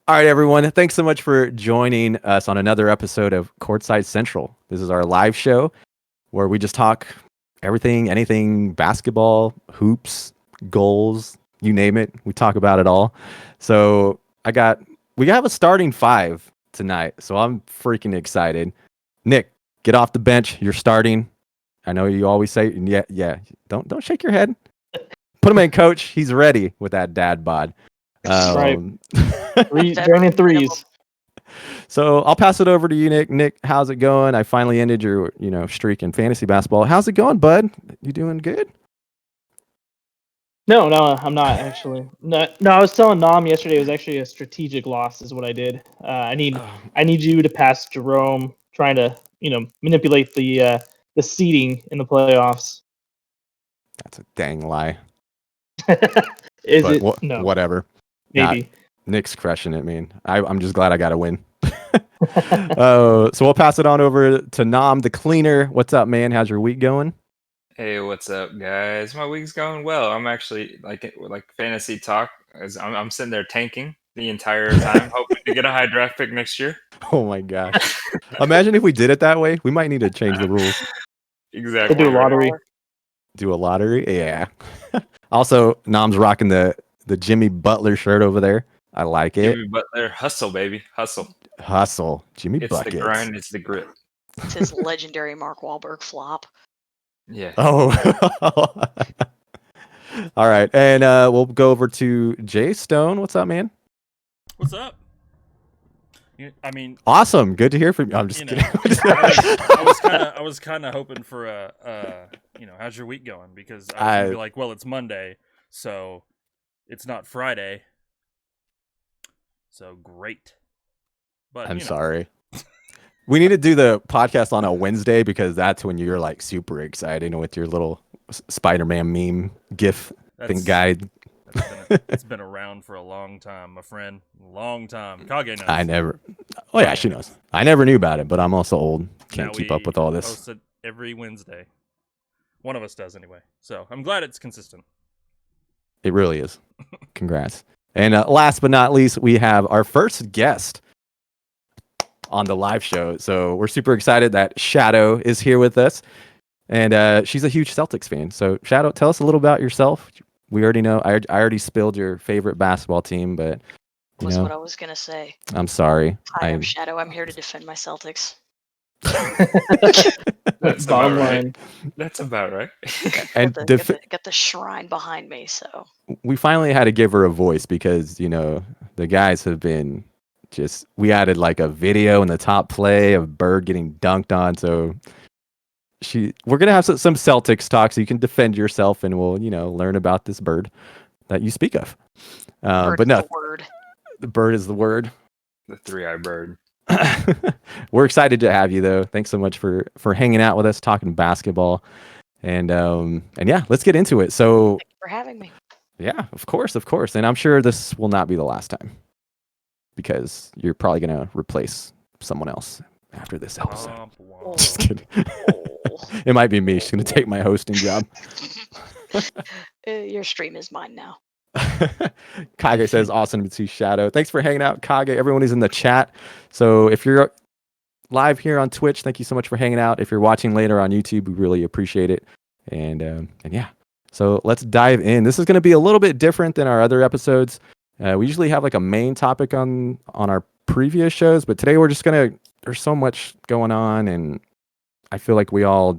All right, everyone. Thanks so much for joining us on another episode of Courtside Central. This is our live show where we just talk everything, anything, basketball, hoops, goals, you name it. We talk about it all. So we have a starting five tonight. So I'm freaking excited. Nick, get off the bench. You're starting. I know you always say, yeah. Don't shake your head. Put him in, coach. He's ready with that dad bod. Right. Joining threes. So I'll pass it over to you, Nick. Nick, how's it going? I finally ended your, streak in fantasy basketball. How's it going, bud? You doing good? No, I'm not actually. No, I was telling Nam yesterday it was actually a strategic loss is what I did. I need you to pass Jerome, trying to, manipulate the seeding in the playoffs. That's a dang lie. Is but it? No. Whatever. Maybe. Nick's crushing it, man. I'm just glad I got to win. So we'll pass it on over to Nam, the cleaner. What's up, man? How's your week going? Hey, what's up, guys? My week's going well. I'm actually like fantasy talk. I'm sitting there tanking the entire time, hoping to get a high draft pick next year. Oh my gosh! Imagine if we did it that way. We might need to change the rules. Exactly. Do a lottery. Do a lottery? Yeah. Also, Nam's rocking the Jimmy Butler shirt over there. I like it. Jimmy Butler, hustle, baby, hustle. Jimmy Buckets. It's the grind, it's the grit. It's his legendary Mark Wahlberg flop. Yeah. Oh. All right, and we'll go over to Jay Stone. What's up, man? What's up? I mean, awesome. Good to hear from you. I'm just kidding. I was kind of hoping for how's your week going? Because I was gonna be like, well, it's Monday, so it's not Friday. So great. But I'm sorry. We need to do the podcast on a Wednesday because that's when you're like super excited with your little Spider-Man meme GIF thing guide. It's been around for a long time, my friend. Long time. Kage knows. Oh yeah, she knows. I never knew about it, but I'm also old. Can't keep up with all this. Post it every Wednesday. One of us does anyway. So I'm glad it's consistent. It really is. Congrats. And last but not least, we have our first guest on the live show. So we're super excited that Shadow is here with us. And she's a huge Celtics fan. So Shadow, tell us a little about yourself. We already know. I already spilled your favorite basketball team, but was what I was gonna say. I'm sorry. Hi, I'm Shadow. I'm here to defend my Celtics. That's about right. That's about right. And got the shrine behind me. So we finally had to give her a voice because the guys have been we added like a video in the top play of Bird getting dunked on. So we're gonna have some Celtics talk so you can defend yourself, and we'll learn about this bird that you speak of. But no, the bird is the word. The three-eyed bird. We're excited to have you though. Thanks so much for hanging out with us, talking basketball, and yeah, let's get into it. So thank you for having me. Yeah, of course, and I'm sure this will not be the last time because you're probably gonna replace someone else after this episode. Just kidding. It might be me. She's gonna take my hosting job. Your stream is mine now. Kage says, awesome to see Shadow. Thanks for hanging out, Kage. Everyone is in the chat. So if you're live here on Twitch, thank you so much for hanging out. If you're watching later on YouTube, we really appreciate it. And yeah, so let's dive in. This is going to be a little bit different than our other episodes. We usually have like a main topic on our previous shows, but today there's so much going on, and I feel like we're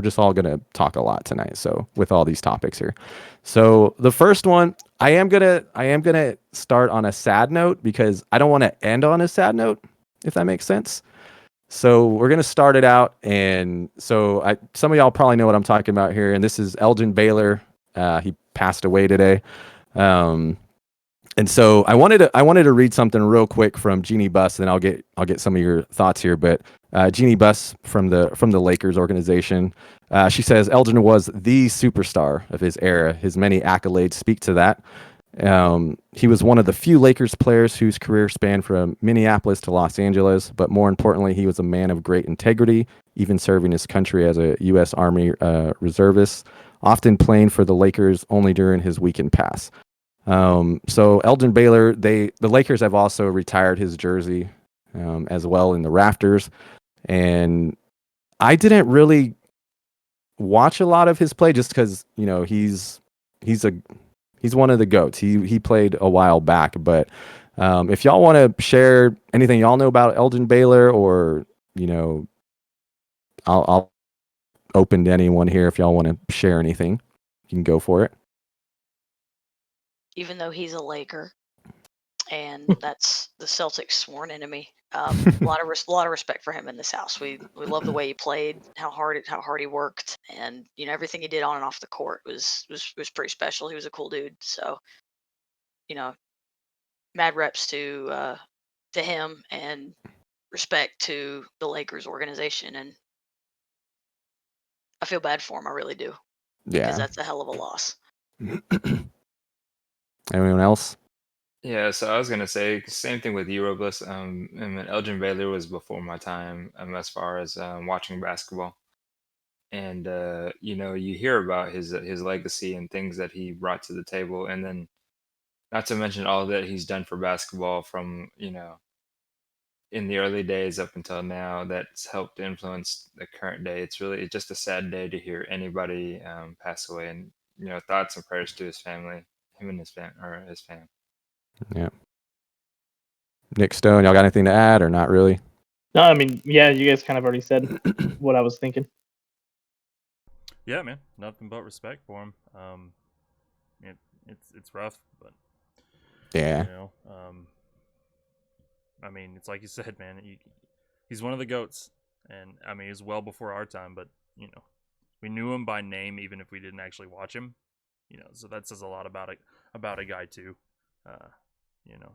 just all going to talk a lot tonight. So with all these topics here. So the first one, I am going to start on a sad note because I don't want to end on a sad note, if that makes sense. So we're going to start it out. And so some of y'all probably know what I'm talking about here. And this is Elgin Baylor. He passed away today. And so I wanted to read something real quick from Jeannie Buss, and I'll get some of your thoughts here. But Jeannie Buss from the Lakers organization, she says Elgin was the superstar of his era. His many accolades speak to that. He was one of the few Lakers players whose career spanned from Minneapolis to Los Angeles, but more importantly, he was a man of great integrity, even serving his country as a U.S. Army reservist, often playing for the Lakers only during his weekend pass. So Elgin Baylor, the Lakers have also retired his jersey as well in the rafters, and I didn't really watch a lot of his play just because he's one of the goats. He played a while back, but if y'all want to share anything y'all know about Elgin Baylor, or I'll open to anyone here if y'all want to share anything. You can go for it. Even though he's a Laker, and that's the Celtics' sworn enemy, a lot of respect for him in this house. We love the way he played, how hard he worked, and everything he did on and off the court was pretty special. He was a cool dude. So mad reps to him, and respect to the Lakers organization. And I feel bad for him. I really do. Yeah, because that's a hell of a loss. Anyone else? Yeah, so I was gonna say same thing with you, Robles. I mean, Elgin Baylor was before my time as far as watching basketball, and you hear about his legacy and things that he brought to the table, and then not to mention all that he's done for basketball from in the early days up until now. That's helped influence the current day. It's just a sad day to hear anybody pass away, and thoughts and prayers to his family, him and his family. Yeah. Nick Stone, y'all got anything to add or not really? No, I mean, yeah, you guys kind of already said what I was thinking. Yeah, man, nothing but respect for him. It's rough, but yeah, I mean, it's like you said, man. He's one of the goats, and I mean, he's well before our time. But we knew him by name, even if we didn't actually watch him. So that says a lot about a guy too.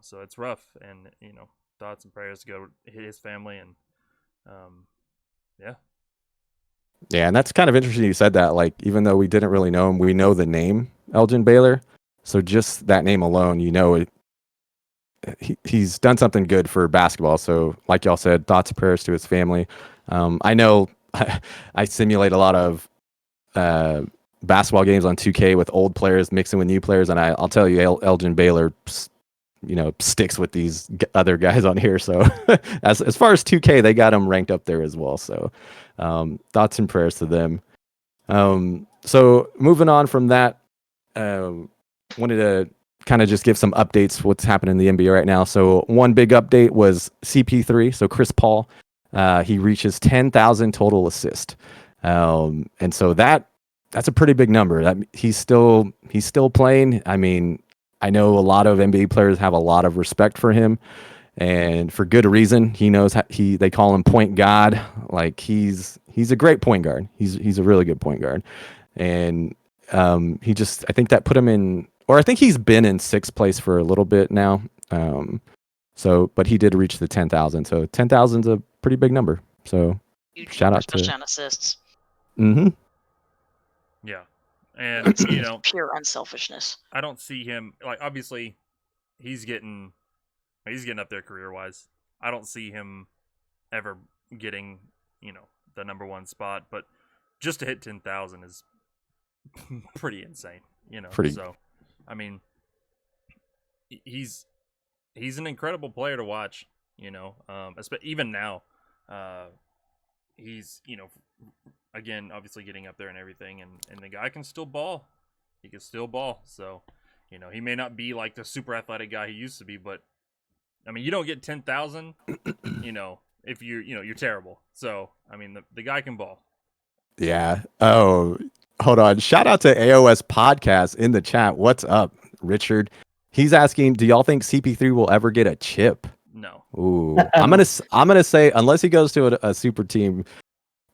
So it's rough, and thoughts and prayers go to his family, and yeah. Yeah, and that's kind of interesting you said that. Like, even though we didn't really know him, we know the name Elgin Baylor. So just that name alone, he's done something good for basketball. So like y'all said, thoughts and prayers to his family. I know I simulate a lot of basketball games on 2K with old players mixing with new players, and I'll tell you, Elgin Baylor sticks with these other guys on here. So as far as 2K, they got him ranked up there as well. So thoughts and prayers to them. So moving on from that, wanted to kind of just give some updates what's happening in the NBA right now. So one big update was CP3. So Chris Paul, he reaches 10,000 total assists. And so that's a pretty big number. That he's still playing. I mean, I know a lot of NBA players have a lot of respect for him, and for good reason. He knows they call him point god. Like he's a great point guard. He's a really good point guard, and I think that put him in, or I think he's been in sixth place for a little bit now. But he did reach the 10,000. So 10,000 is a pretty big number. So Huge shout number, out to especially on assists. Mm-hmm. Yeah. And pure unselfishness. I don't see him, like, obviously he's getting up there career wise. I don't see him ever getting, the number one spot, but just to hit 10,000 is pretty insane, So, I mean, he's an incredible player to watch, even now. He's, again, obviously getting up there and everything, and the guy can still ball. He can still ball. So, he may not be like the super athletic guy he used to be, but I mean, you don't get 10,000, if you're terrible. So, I mean, the guy can ball. Yeah. Oh, hold on. Shout out to AOS Podcast in the chat. What's up, Richard? He's asking, do y'all think CP3 will ever get a chip? No. Ooh, I'm gonna say unless he goes to a super team,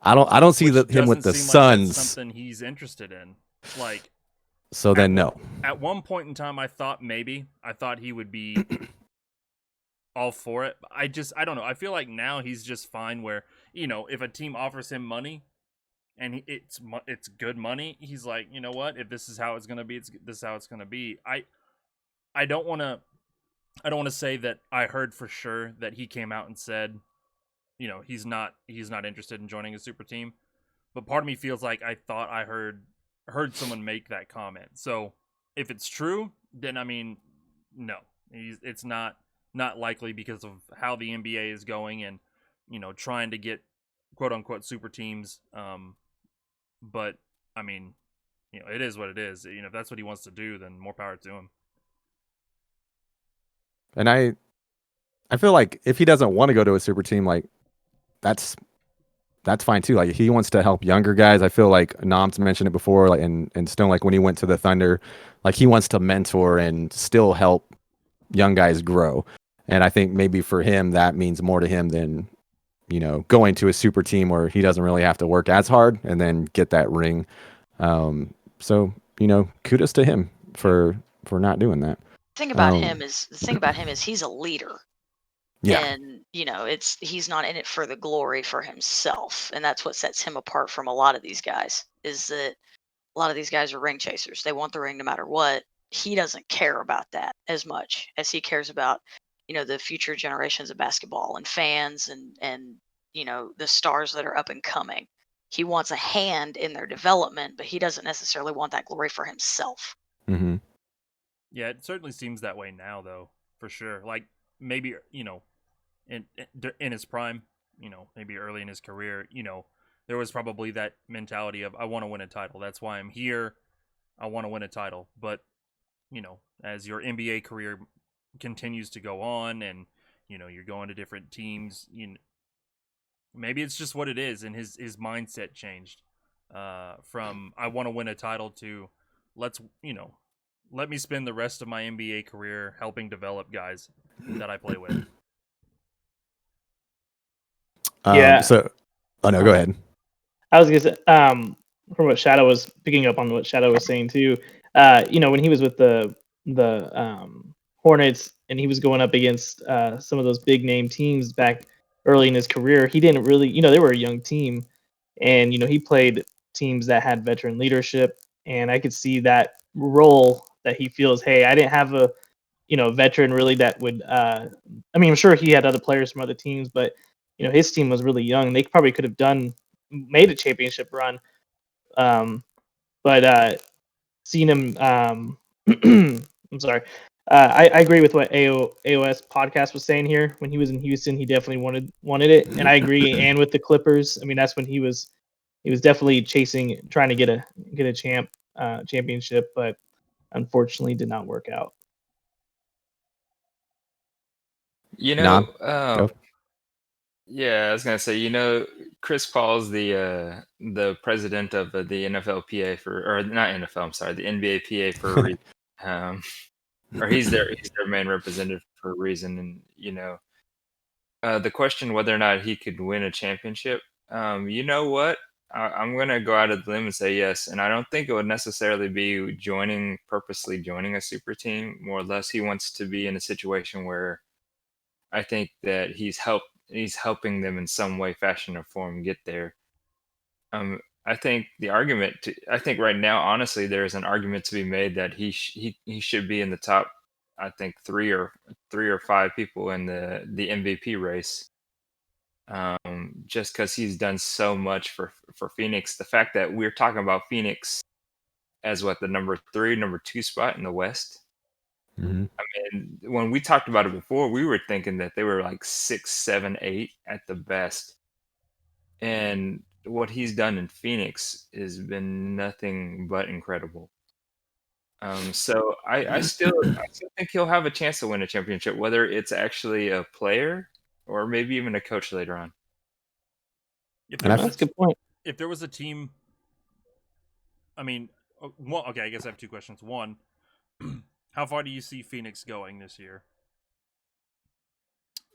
I don't see him with the Suns. Like something he's interested in, like. So then no. At one point in time, I thought he would be all for it. I don't know. I feel like now he's just fine. Where if a team offers him money, and it's good money, he's like, you know what? If this is how it's gonna be, this is how it's gonna be. I don't want to say that I heard for sure that he came out and said, he's not interested in joining a super team. But part of me feels like I thought I heard someone make that comment. So if it's true, then I mean, no, it's not likely because of how the NBA is going and trying to get quote unquote super teams. But I mean, it is what it is. If that's what he wants to do, then more power to him. And I feel like if he doesn't want to go to a super team, like that's fine too. Like he wants to help younger guys. I feel like Nom's mentioned it before, like and Stone, like when he went to the Thunder, like he wants to mentor and still help young guys grow. And I think maybe for him that means more to him than going to a super team where he doesn't really have to work as hard and then get that ring. So kudos to him for not doing that. The thing about him is he's a leader. Yeah. And he's not in it for the glory for himself, and that's what sets him apart from a lot of these guys. Is that a lot of these guys are ring chasers. They want the ring no matter what. He doesn't care about that as much as he cares about the future generations of basketball and fans and the stars that are up and coming. He wants a hand in their development, but he doesn't necessarily want that glory for himself. Mm-hmm. Yeah, it certainly seems that way now, though, for sure. Like maybe in his prime, maybe early in his career, there was probably that mentality of I want to win a title. That's why I'm here. I want to win a title. But as your NBA career continues to go on, and you're going to different teams, maybe it's just what it is, and his mindset changed from I want to win a title to let me spend the rest of my NBA career helping develop guys that I play with. Yeah. No, go ahead. I was gonna say, from what Shadow was picking up on what Shadow was saying too. When he was with the Hornets and he was going up against some of those big name teams back early in his career, he didn't really, they were a young team, and he played teams that had veteran leadership, and I could see that role that he feels. Hey, I didn't have a veteran really that would. I'm sure he had other players from other teams, but his team was really young. They probably could have made a championship run. But seeing him, I'm sorry. I agree with what AOS podcast was saying here. When he was in Houston, he definitely wanted it, and I agree. And with the Clippers, that's when he was definitely trying to get a championship, but unfortunately did not work out. Nom, go. Yeah, I was gonna say, Chris Paul's the president of the NFLPA or not NFL, I'm sorry, the NBAPA for a reason. Or he's their main representative for a reason. And the question whether or not he could win a championship, you know what? I'm gonna go out of the limb and say yes. And I don't think it would necessarily be purposely joining a super team. More or less, he wants to be in a situation where I think that he's helping them in some way, fashion, or form get there. I think I think right now, honestly, there's an argument to be made that he should be in the top. I think three or five people in the MVP race. Just because he's done so much for Phoenix. The fact that we're talking about Phoenix as the number 2 spot in the West. Mm-hmm. And when we talked about it before, we were thinking that they were like 6, 7, 8 at the best. And what he's done in Phoenix has been nothing but incredible. So I still think he'll have a chance to win a championship, whether it's actually a player or maybe even a coach later on. That's a good point. If there was a team, okay, I guess I have two questions. One, how far do you see Phoenix going this year?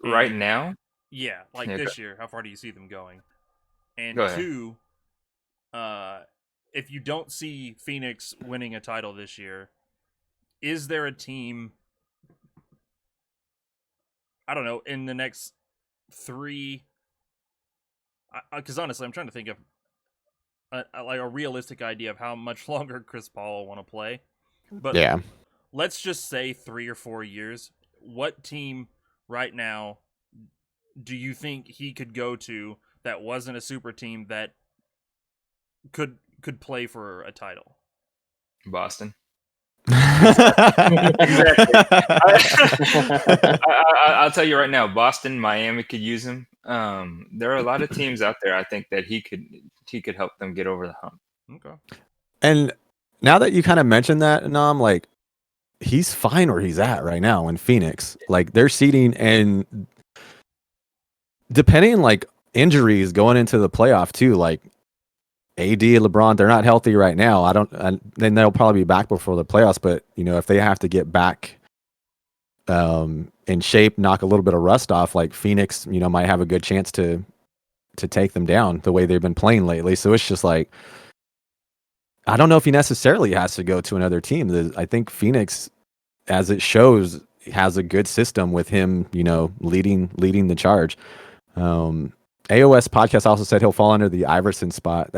Right now? Yeah, this year, how far do you see them going? And Go ahead. two, if you don't see Phoenix winning a title this year, is there a team, I don't know, in the next 3? Because honestly, I'm trying to think of a realistic idea of how much longer Chris Paul will want to play. But yeah, let's just say 3 or 4 years. What team right now do you think he could go to that wasn't a super team that could play for a title? Boston. I'll tell you right now, Boston, Miami could use him. There are a lot of teams out there. I think that he could help them get over the hump. Okay. And now that you kind of mentioned that, Nam, like he's fine where he's at right now in Phoenix. Like they're seeding, and depending like injuries going into the playoff too, like AD and LeBron, they're not healthy right now. Then they'll probably be back before the playoffs. But if they have to get back in shape, knock a little bit of rust off, like Phoenix, might have a good chance to take them down the way they've been playing lately. So it's just like, I don't know if he necessarily has to go to another team. I think Phoenix, as it shows, has a good system with him, leading the charge. AOS podcast also said he'll fall under the Iverson spot.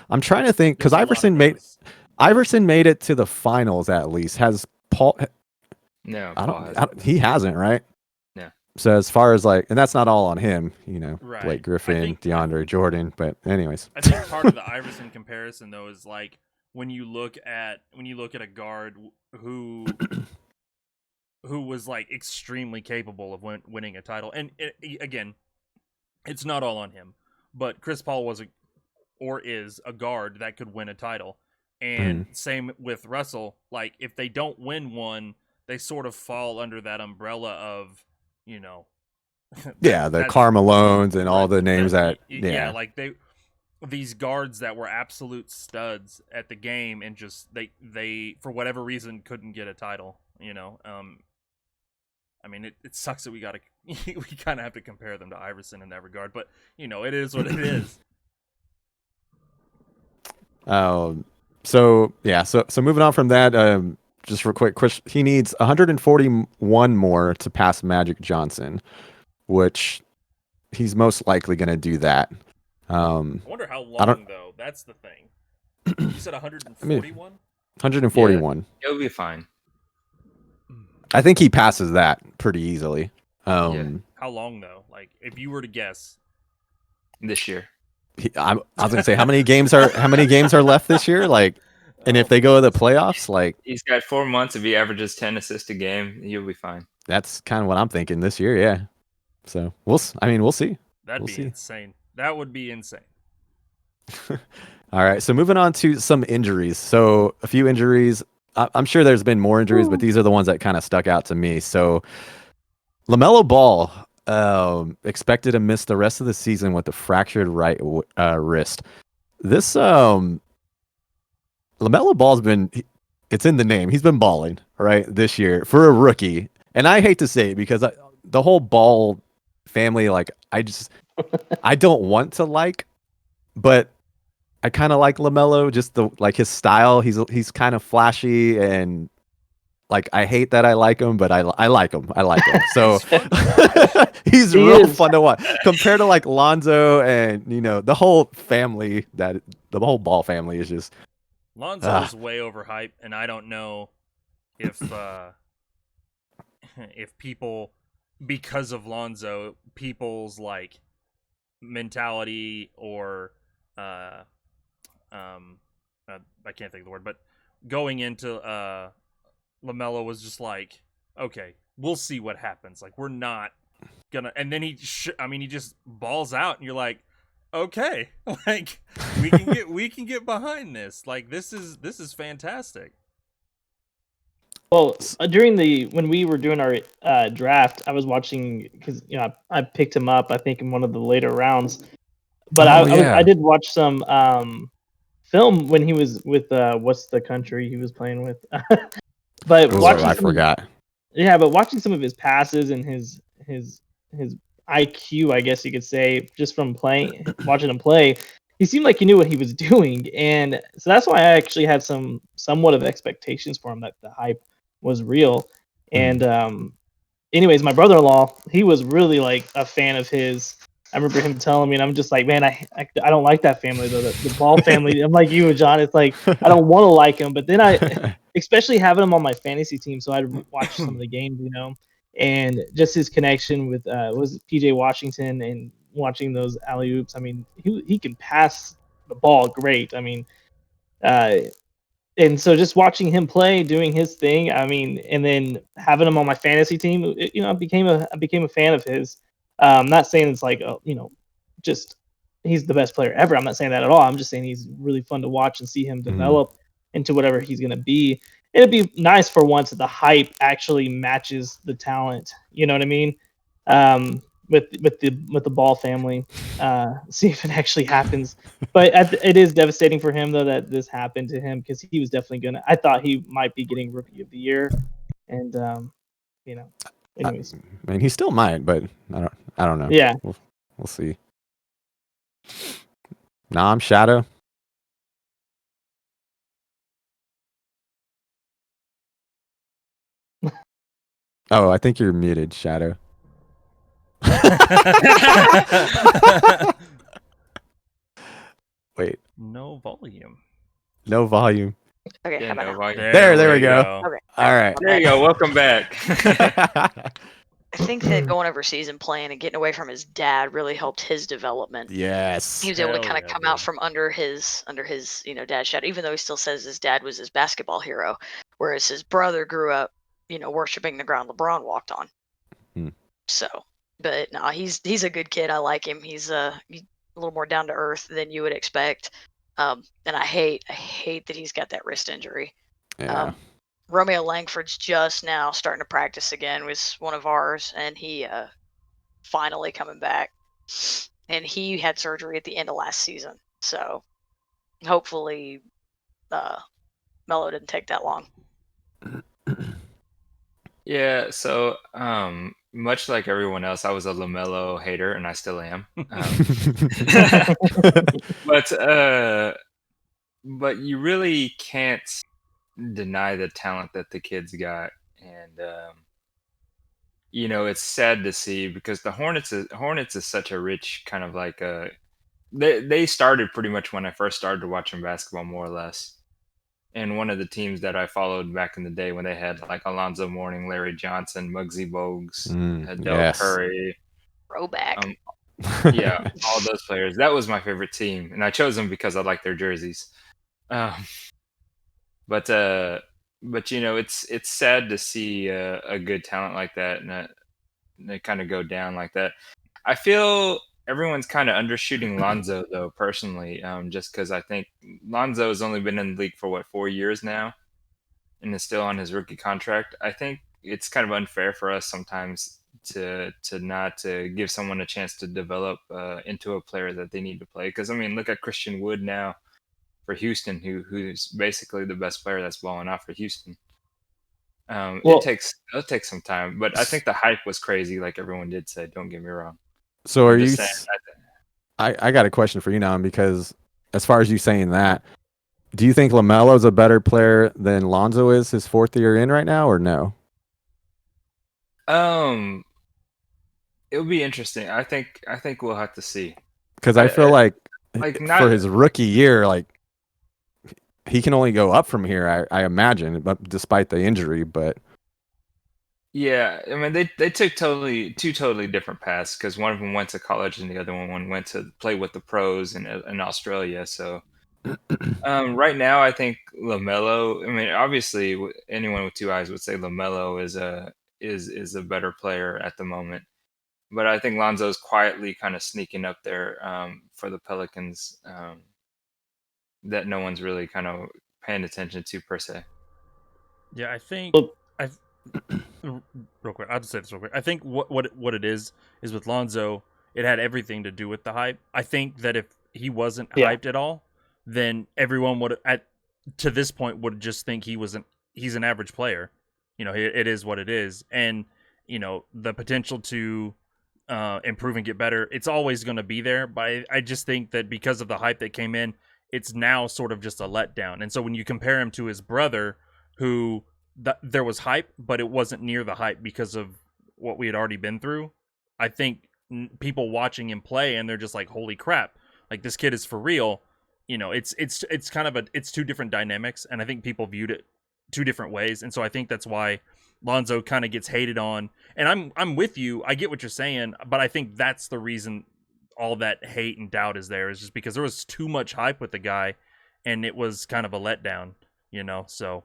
I'm trying to think, because Iverson made it to the finals at least. Has Paul? No, he hasn't, right? Yeah. So as far as like, and that's not all on him, Right. Blake Griffin, DeAndre Jordan, but anyways. I think part of the Iverson comparison though is like when you look at a guard who was like extremely capable of winning a title, and again, it's not all on him, but Chris Paul is a guard that could win a title, and same with Russell. Like if they don't win one, they sort of fall under that umbrella of the Carmelones and all the names like these guards that were absolute studs at the game, and just they for whatever reason couldn't get a title. I mean, it sucks that we kind of have to compare them to Iverson in that regard, but it is what it is. So moving on from that, just real quick, he needs 141 more to pass Magic Johnson, which he's most likely going to do that. I wonder how long though. That's the thing. You said 141. 141. Yeah, it'll be fine. I think he passes that pretty easily. How long though? Like, if you were to guess, this year. I was gonna say how many games are left this year? Like, and if they go to the playoffs, like he's got 4 months. If he averages 10 assists a game, he'll be fine. That's kind of what I'm thinking this year. Yeah. So we'll see. That'd be insane. That would be insane. All right. So moving on to some injuries. So a few injuries. I'm sure there's been more injuries, but these are the ones that kind of stuck out to me. So LaMelo Ball expected to miss the rest of the season with a fractured right wrist. This LaMelo Ball's it's in the name. He's been balling right this year for a rookie, and I hate to say it because the whole Ball family, like I don't want to like, but I kind of like LaMelo, just his style. He's kind of flashy, and like I hate that I like him, but I like him. I like him. So he's real fun to watch compared to like Lonzo and the whole family. The whole Ball family is just Lonzo is way overhyped, and I don't know if people, because of Lonzo, people's like mentality or I can't think of the word, but going into LaMelo was just like, okay, we'll see what happens. Like, we're not gonna, and then he just balls out, and you're like, okay, like we can get behind this. Like, this is fantastic. Well, when we were doing our draft, I was watching because I picked him up, I think, in one of the later rounds. But I did watch some film when he was with what's the country he was playing with. But I forgot. Yeah, but watching some of his passes and his IQ, I guess you could say, just from watching him play, he seemed like he knew what he was doing, and so that's why I actually had somewhat of expectations for him, that the hype was real. And anyways, my brother-in-law, he was really like a fan of his. I remember him telling me, and I'm just like, man, I don't like that family though, the Ball family. I'm like you, John. It's like I don't want to like him, but then especially having him on my fantasy team, so I'd watch some of the games, and just his connection with was PJ Washington and watching those alley oops. I mean, he can pass the ball great. I mean, and so just watching him play, doing his thing, I mean, and then having him on my fantasy team, I became a fan of his. Not saying it's like, just he's the best player ever. I'm not saying that at all. I'm just saying he's really fun to watch and see him develop into whatever he's going to be. It'd be nice for once that the hype actually matches the talent. You know what I mean? With the Ball family, see if it actually happens. But it is devastating for him though that this happened to him, because he was definitely gonna. I thought he might be getting Rookie of the Year, and anyways. I mean, he still might, but I don't know. Yeah. We'll see. Nah, I'm Shadow. Oh, I think you're muted, Shadow. Wait. No volume. No volume. Okay, Yeah, how about no now? volume. There we go. Okay. All right. There you go. Welcome back. I think that going overseas and playing and getting away from his dad really helped his development. Yes. He was able to Hell kind of yeah, come out dude. from under his dad's shadow, even though he still says his dad was his basketball hero, whereas his brother grew up, worshiping the ground LeBron walked on. So, but no, he's a good kid. I like him. He's a little more down to earth than you would expect. And I hate that he's got that wrist injury. Yeah. Romeo Langford's just now starting to practice again, was one of ours, and he finally coming back. And he had surgery at the end of last season. So hopefully Melo didn't take that long. Yeah, so much like everyone else, I was a LaMelo hater, and I still am. But you really can't deny the talent that the kids got, and it's sad to see, because the Hornets is such a rich kind of like they started pretty much when I first started watching basketball, more or less. And one of the teams that I followed back in the day when they had like Alonzo Mourning, Larry Johnson, Muggsy Bogues, Del yes. Curry, Throwback. yeah, all those players. That was my favorite team, and I chose them because I like their jerseys. But it's sad to see a good talent like that and they kind of go down like that. I feel everyone's kind of undershooting Lonzo though, personally, just because I think Lonzo has only been in the league for 4 years now, and is still on his rookie contract. I think it's kind of unfair for us sometimes to not to give someone a chance to develop into a player that they need to play. Because I mean, look at Christian Wood now for Houston, who's basically the best player that's balling out for Houston. It'll take some time, but I think the hype was crazy, like everyone did say. Don't get me wrong. So are you? Saying, I got a question for you now, because as far as you saying that, do you think LaMelo's a better player than Lonzo is his fourth year in right now, or no? It'll be interesting. I think we'll have to see. Because I feel like not, for his rookie year, like he can only go up from here, I imagine, but despite the injury. But yeah, I mean they took two totally different paths, because one of them went to college and the other one went to play with the pros in Australia. So right now, I think LaMelo. I mean, obviously, anyone with two eyes would say LaMelo is a better player at the moment. But I think Lonzo's quietly kind of sneaking up there for the Pelicans, that no one's really kind of paying attention to per se. Yeah, I think real quick. I'll just say this real quick. I think what it is with Lonzo, it had everything to do with the hype. I think that if he wasn't hyped at all, then everyone would to this point would just think he's an average player. It is what it is, and the potential to improve and get better, it's always going to be there. But I just think that because of the hype that came in, it's now sort of just a letdown. And so when you compare him to his brother, who there was hype, but it wasn't near the hype because of what we had already been through, I think people watching him play, and they're just like, holy crap, like this kid is for real. It's kind of it's two different dynamics, and I think people viewed it two different ways. And so I think that's why Lonzo kind of gets hated on. And I'm with you. I get what you're saying, but I think that's the reason all that hate and doubt is there, is just because there was too much hype with the guy, and it was kind of a letdown. So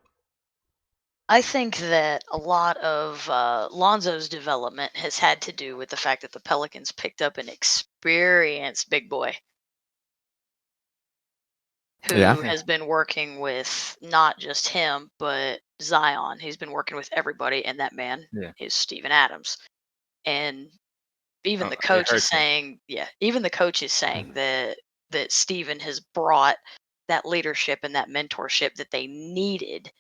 I think that a lot of Lonzo's development has had to do with the fact that the Pelicans picked up an experienced big boy who Yeah. has been working with not just him, but Zion. He's been working with everybody, and that man Yeah. is Steven Adams. And even the It coach is hurts him. saying, even the coach is saying that Steven has brought that leadership and that mentorship that they needed,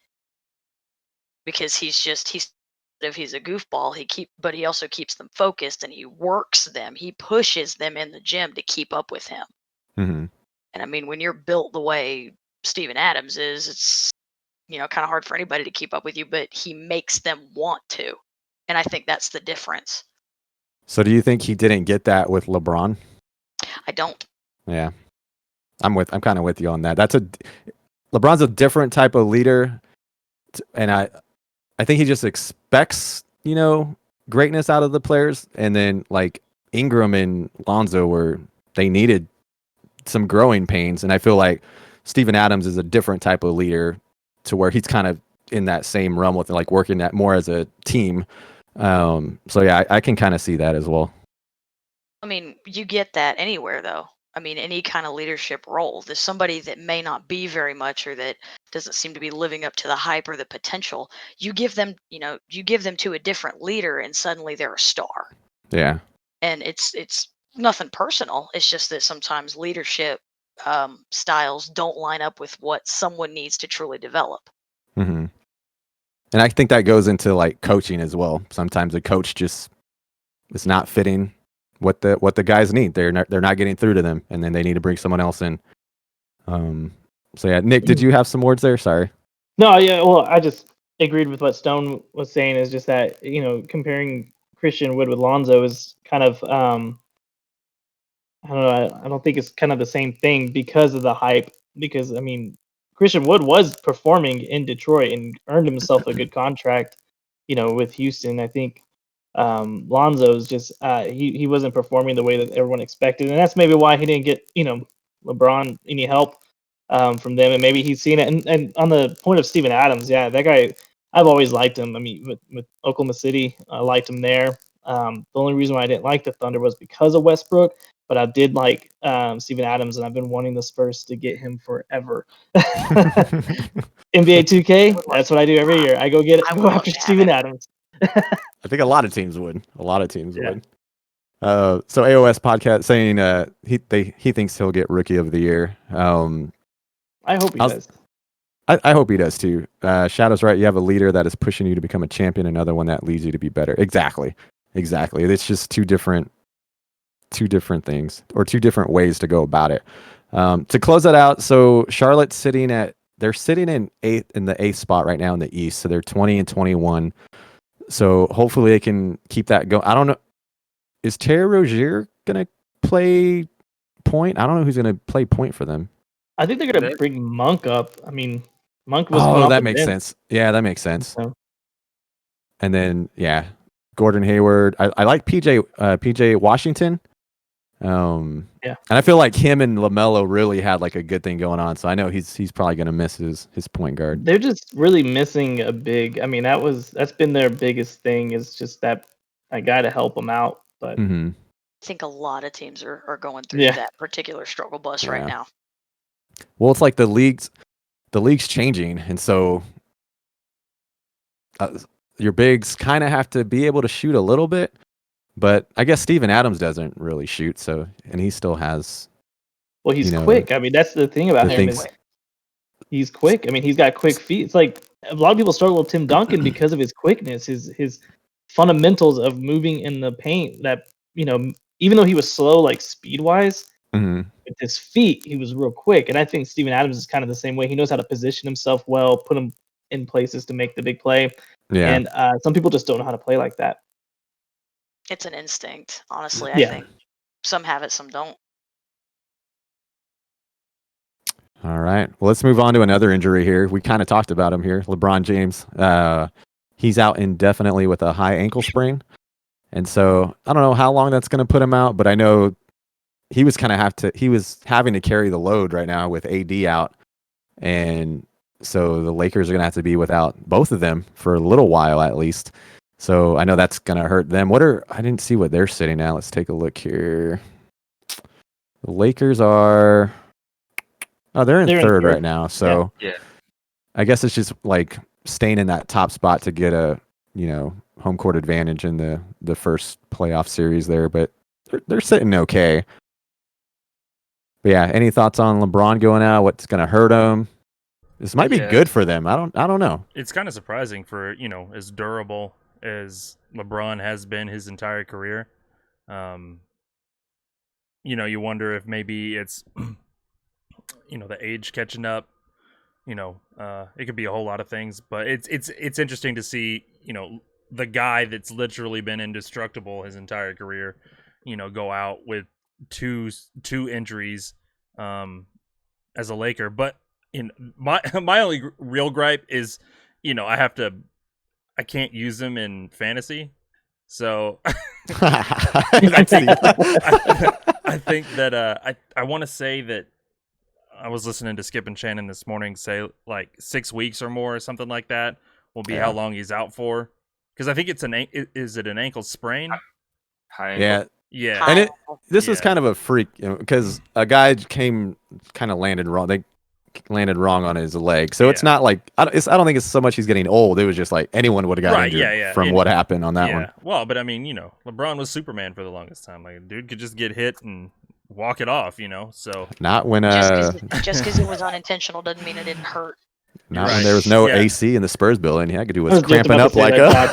because he's a goofball. But he also keeps them focused, and he works them. He pushes them in the gym to keep up with him. Mm-hmm. And I mean, when you're built the way Steven Adams is, it's kind of hard for anybody to keep up with you, but he makes them want to. And I think that's the difference. So do you think he didn't get that with LeBron? I don't. Yeah. I'm kind of with you on that. LeBron's a different type of leader, and I think he just expects, greatness out of the players, and then like Ingram and Lonzo they needed some growing pains, and I feel like Steven Adams is a different type of leader, to where he's kind of in that same realm with like working that more as a team. So yeah, I can kind of see that as well. I mean, you get that anywhere, though. I mean, any kind of leadership role. There's somebody that may not be very much, or that doesn't seem to be living up to the hype or the potential. You give them to a different leader, and suddenly they're a star. Yeah. And it's nothing personal. It's just that sometimes leadership styles don't line up with what someone needs to truly develop. Mm-hmm. And I think that goes into like coaching as well. Sometimes a coach just is not fitting what the guys need. They're not getting through to them, and then they need to bring someone else in. So yeah, Nick, did you have some words there? Sorry. No, yeah. Well, I just agreed with what Stone was saying. Is just that comparing Christian Wood with Lonzo is kind of I don't know. I don't think it's kind of the same thing because of the hype. Because I mean, Christian Wood was performing in Detroit and earned himself a good contract. With Houston, I think Lonzo's just he wasn't performing the way that everyone expected, and that's maybe why he didn't get LeBron any help from them, and maybe he's seen it. And on the point of Steven Adams, yeah, that guy, I've always liked him. I mean, with Oklahoma City, I liked him there. The only reason why I didn't like the Thunder was because of Westbrook, but I did like Steven Adams, and I've been wanting the Spurs to get him forever. NBA 2K, that's what I do every year. I go after Steven Adams. I think a lot of teams would. Would. So AOS podcast saying he thinks he'll get Rookie of the Year. I hope he does. I hope he does too. Shadow's right. You have a leader that is pushing you to become a champion, another one that leads you to be better. Exactly. It's just two different things, or two different ways to go about it. To close that out, so Charlotte's sitting in the eighth spot right now in the East. So they're 20-21. So hopefully they can keep that going. I don't know. Is Terry Rozier gonna play point? I don't know who's gonna play point for them. I think they're gonna bring Monk up. I mean, Monk was. Oh, that makes sense. Yeah, that makes sense. So. And then Gordon Hayward. I like PJ Washington. And I feel like him and LaMelo really had like a good thing going on. So I know he's probably gonna miss his point guard. They're just really missing a big. I mean, that's been their biggest thing, is just that guy to help them out. But Mm-hmm. I think a lot of teams are going through that particular struggle bus right now. Well, it's like the league's changing, and so your bigs kind of have to be able to shoot a little bit. But I guess Steven Adams doesn't really shoot, and he still has. Well, he's quick. I mean, that's the thing about him. Is he's quick. I mean, he's got quick feet. It's like a lot of people struggle with Tim Duncan because of his quickness, his fundamentals of moving in the paint. That even though he was slow, like speed wise, with his feet, he was real quick. And I think Steven Adams is kind of the same way. He knows how to position himself well, put him in places to make the big play. Yeah. And some people just don't know how to play like that. It's an instinct, honestly. I think some have it, some don't. All right. Well, let's move on to another injury here. We kind of talked about him here. LeBron James. He's out indefinitely with a high ankle sprain. And so I don't know how long that's going to put him out, but I know he was having to carry the load right now with AD out. And So the Lakers are going to have to be without both of them for a little while at least. So I know that's going to hurt them. I didn't see what they're sitting at. Let's take a look here. The Lakers are, they're in third right now. So Yeah. I guess it's just like staying in that top spot to get a, home court advantage in the first playoff series there, but they're sitting okay. But yeah, any thoughts on LeBron going out? What's going to hurt him? This might be good for them. I don't know. It's kind of surprising for, as durable as LeBron has been his entire career. You wonder if maybe it's, the age catching up. It could be a whole lot of things, but it's interesting to see, the guy that's literally been indestructible his entire career, go out with two injuries as a Laker. But my only real gripe is, I can't use them in fantasy. So I think that I want to say that I was listening to Skip and Shannon this morning say like 6 weeks or more or something like that will be how long he's out for. Because I think it's is it an ankle sprain? High ankle. Yeah. And this was kind of a freak because a guy landed wrong. They landed wrong on his leg. So it's not like, I don't think it's so much he's getting old. It was just like anyone would have got injured from what happened on that one. Well, but I mean, LeBron was Superman for the longest time. Like, dude could just get hit and walk it off, so. Not when... Just because it was unintentional doesn't mean it didn't hurt. Not when there was no AC in the Spurs building. I could do was cramping up like a...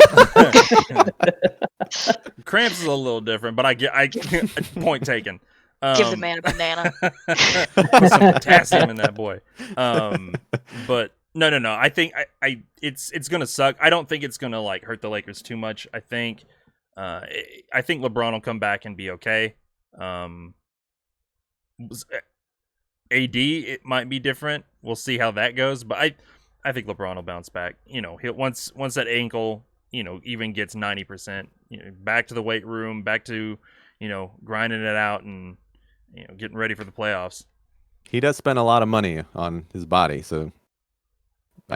Cramps is a little different, but I point taken. Give the man a banana. Put some potassium in that boy. But no. I think it's gonna suck. I don't think it's gonna like hurt the Lakers too much. I think LeBron will come back and be okay. AD, it might be different. We'll see how that goes, but I think LeBron will bounce back. He'll once that ankle, even gets 90%, back to the weight room, back to, grinding it out and, getting ready for the playoffs. He does spend a lot of money on his body, so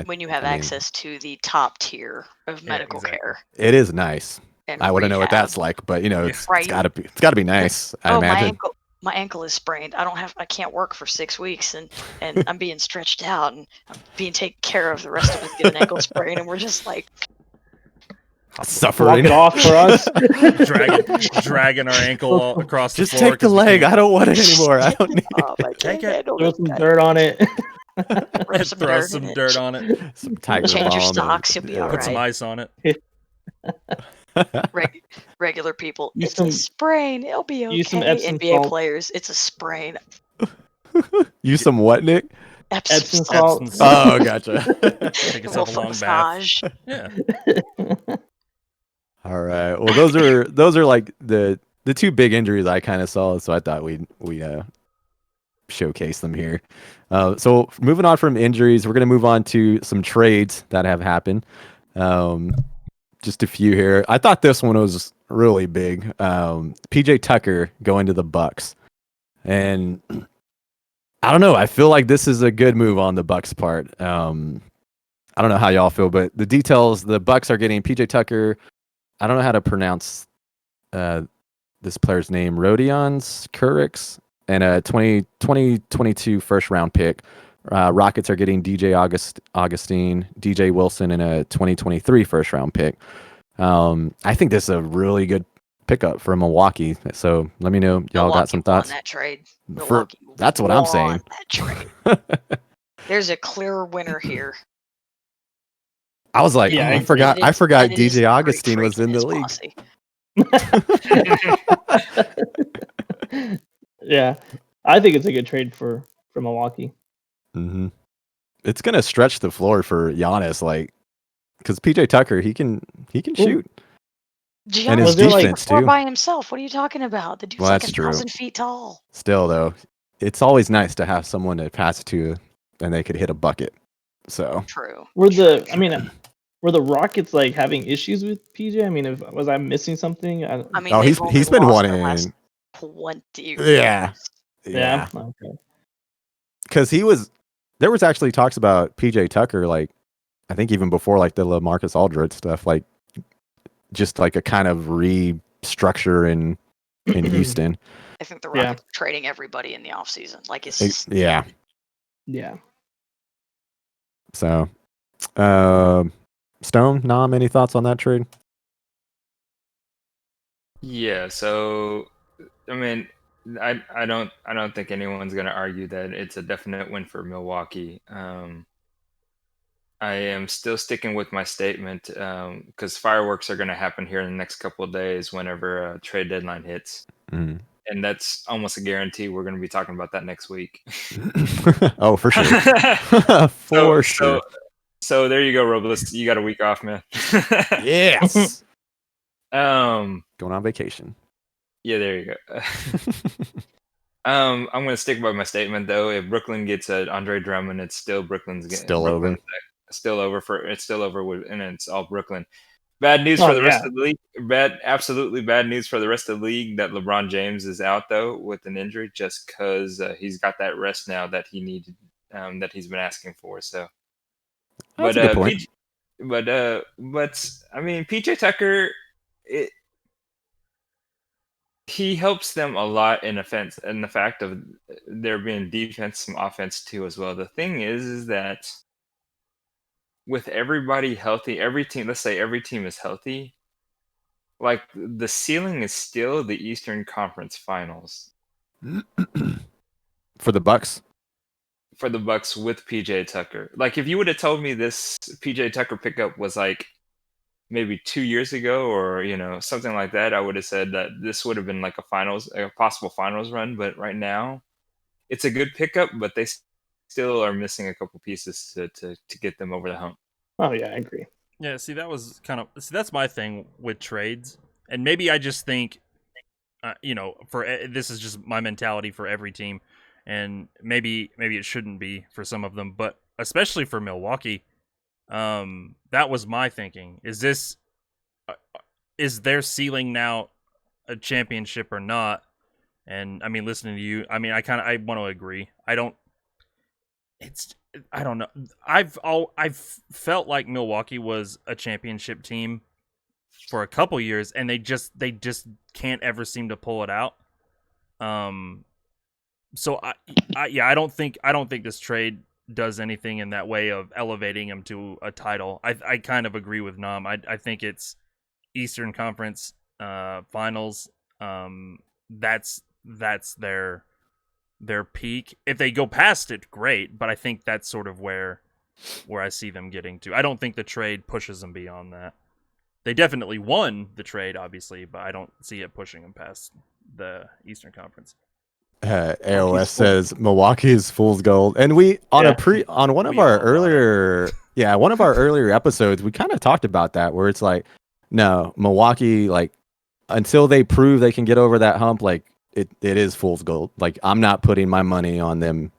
when you have access to the top tier of medical care, it is nice. And I wouldn't know what that's like, but it's gotta be nice. I imagine. My ankle is sprained. I can't work for 6 weeks, and I'm being stretched out, and I'm being taken care of. The rest of us get an ankle sprain, and we're just like suffering. Walk it off for us. dragging our ankle all across the floor. Just take the leg. I don't want it anymore. I don't need it. Take it. Throw some dirt on it. Throw some dirt on it. Some tiger Change your balm socks. You'll be all right. Put some ice on it. Regular people, it's a sprain. It'll be okay. Use some Epsom NBA salt. players, it's a sprain. Use some what, Nick? Epsom salt. Oh, gotcha. Take yourself a long massage. bath. Yeah. All right. Well, those are like the two big injuries I kind of saw, so I thought we showcase them here. So moving on from injuries, we're gonna move on to some trades that have happened. Just a few here. I thought this one was really big. PJ Tucker going to the Bucks, and I don't know. I feel like this is a good move on the Bucks' part. I don't know how y'all feel, but the details: the Bucks are getting PJ Tucker. I don't know how to pronounce this player's name. Rodions Kurix and a 2022 first round pick. Rockets are getting DJ Augustine, DJ Wilson, and a 2023 first round pick. I think this is a really good pickup for Milwaukee. So let me know, y'all got some thoughts. That trade. That's what I'm saying. That trade. There's a clear winner here. I was like, I forgot DJ Augustine was in the league. Yeah, I think it's a good trade for Milwaukee. Mm-hmm. It's gonna stretch the floor for Giannis, because PJ Tucker he can shoot. Giannis and his defense too. By himself. What are you talking about? The dude's like 1,000 feet tall. Still though, it's always nice to have someone to pass it to, and they could hit a bucket. So true. Were the Rockets having issues with PJ? I mean, was I missing something? He's been wanting 20 years. Yeah. Okay. Because there was actually talks about PJ Tucker, like I think even before like the LaMarcus Aldridge stuff, like just like a kind of restructure in Houston. I think the Yeah. Rockets are trading everybody in the offseason. Like it's just Yeah. Yeah. So, Stone, Nam, any thoughts on that trade? Yeah, so I mean, I don't think anyone's gonna argue that it's a definite win for Milwaukee. I am still sticking with my statement because fireworks are gonna happen here in the next couple of days whenever trade deadline hits, Mm. and that's almost a guarantee. We're gonna be talking about that next week. Oh, for sure. For sure. So there you go, Robles. You got a week off, man. Yes. Um. Going on vacation. Yeah, there you go. I'm gonna stick by my statement though. If Brooklyn gets Andre Drummond, it's still Still over. Still over with, and it's all Brooklyn. Bad news Oh, for the rest yeah. of the league. Absolutely bad news for the rest of the league that LeBron James is out though with an injury, just because he's got that rest now that he needed, that he's been asking for. So, That's a good point. but I mean, PJ Tucker, he helps them a lot in offense, and the fact of there being defense, some offense too as well. The thing is that with everybody healthy, let's say every team is healthy, like the ceiling is still the Eastern Conference Finals For the Bucks. for the Bucks with PJ Tucker. Like if you would have told me this PJ Tucker pickup was like maybe 2 years ago or something like that, I would have said that this would have been like a possible finals run. But right now, it's a good pickup, but they still are missing a couple pieces to get them over the hump. Oh yeah, I agree. Yeah, see, that's my thing with trades, and maybe I just think, this is just my mentality for every team, and maybe it shouldn't be for some of them, but especially for Milwaukee, that was my thinking. Is their ceiling now a championship or not? And I mean, listening to you, I mean, I want to agree. I don't know. I've felt like Milwaukee was a championship team for a couple years, and they just can't ever seem to pull it out. So I don't think this trade does anything in that way of elevating them to a title. I kind of agree with Nam. I think it's Eastern Conference Finals. That's their peak. If they go past it, great. But I think that's sort of where I see them getting to. I don't think the trade pushes them beyond that. They definitely won the trade, obviously, but I don't see it pushing them past the Eastern Conference. AOS says Milwaukee is fool's gold, and we on one of our earlier episodes we kind of talked about that, where it's like, no, Milwaukee, like until they prove they can get over that hump, like it is fool's gold. Like I'm not putting my money on them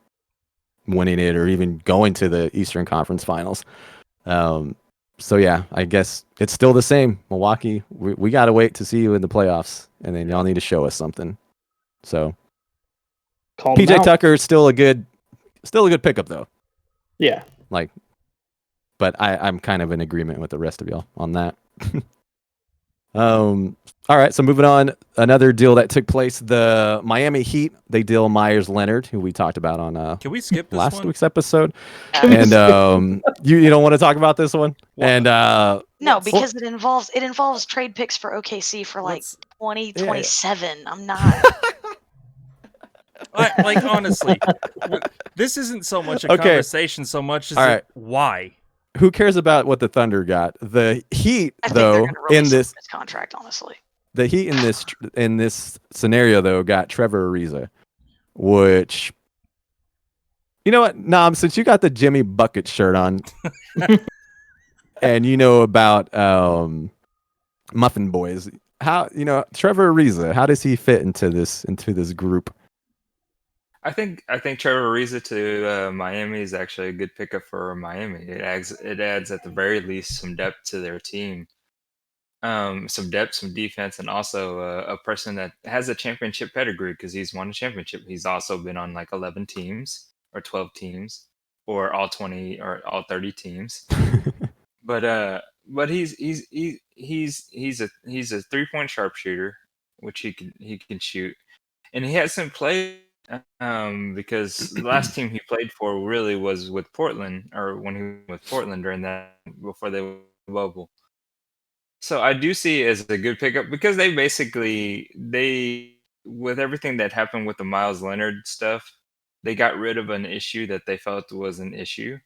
winning it or even going to the Eastern Conference Finals. So yeah, I guess it's still the same. Milwaukee, we got to wait to see you in the playoffs, and then y'all need to show us something. So PJ Tucker is still a good pickup though. Yeah. Like, but I'm kind of in agreement with the rest of y'all on that. All right, so moving on, another deal that took place, the Miami Heat, they deal Meyers Leonard, who we talked about on Can we skip this last one? week's episode. And you don't want to talk about this one? What? And no, because it involves trade picks for OKC for like 2027. Yeah. I'm not like honestly, this isn't so much a conversation so much as why. Who cares about what the Thunder got? The Heat, though, in this contract, honestly. The Heat in this scenario, though, got Trevor Ariza, which, you know what, Nam, since you got the Jimmy Bucket shirt on, and you know about Muffin Boys, how Trevor Ariza, how does he fit into this group? I think Trevor Ariza to Miami is actually a good pickup for Miami. It adds at the very least some depth to their team, some depth, some defense, and also a person that has a championship pedigree because he's won a championship. He's also been on like 11 teams or 12 teams, or all 20 or all 30 teams. But he's a 3-point sharpshooter, which he can shoot, and he hasn't played because the last team he played for really was with Portland, or when he was with Portland during that before they went bubble. So I do see it as a good pickup because they with everything that happened with the Miles Leonard stuff, they got rid of an issue that they felt was an issue.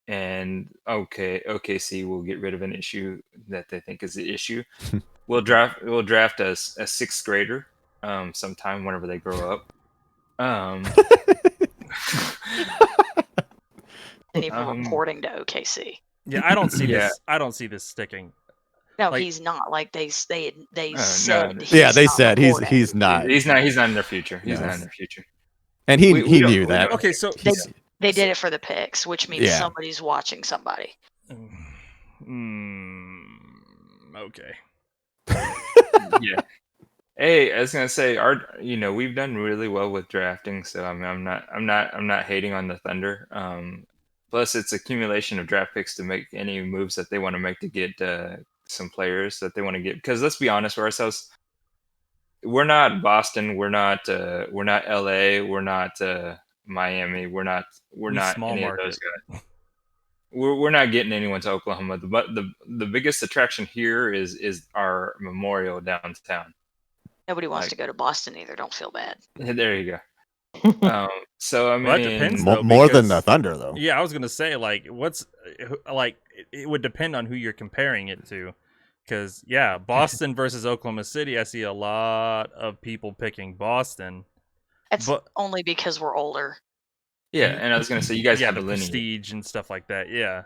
And OKC will get rid of an issue that they think is the issue. We'll draft a sixth grader sometime whenever they grow up. And even reporting to OKC. Yeah, I don't see this. I don't see this sticking. No, Like- he's not. Like they said. no. Yeah, they not said reporting. he's not. He's not in their future. He's No. not in their future. And he We don't- knew we that. don't- Okay, so They did it for the picks, which means Yeah. somebody's watching somebody. Okay. Yeah. Hey, I was gonna say, we've done really well with drafting, so I'm not hating on the Thunder. Plus, it's accumulation of draft picks to make any moves that they want to make to get some players that they want to get. Because let's be honest with ourselves, we're not Boston, we're not LA, we're not Miami, we're not small any market. of those guys. We're not getting anyone to Oklahoma. But the biggest attraction here is our memorial downtown. Nobody wants to go to Boston either. Don't feel bad. There you go. So I mean, Well, that depends, though, More than because- the Thunder, though. Yeah, I was gonna say it would depend on who you're comparing it to, because Boston versus Oklahoma City, I see a lot of people picking Boston. That's But- only because we're older. yeah, and I was gonna say you guys have the a lineage. prestige and stuff like that. Yeah,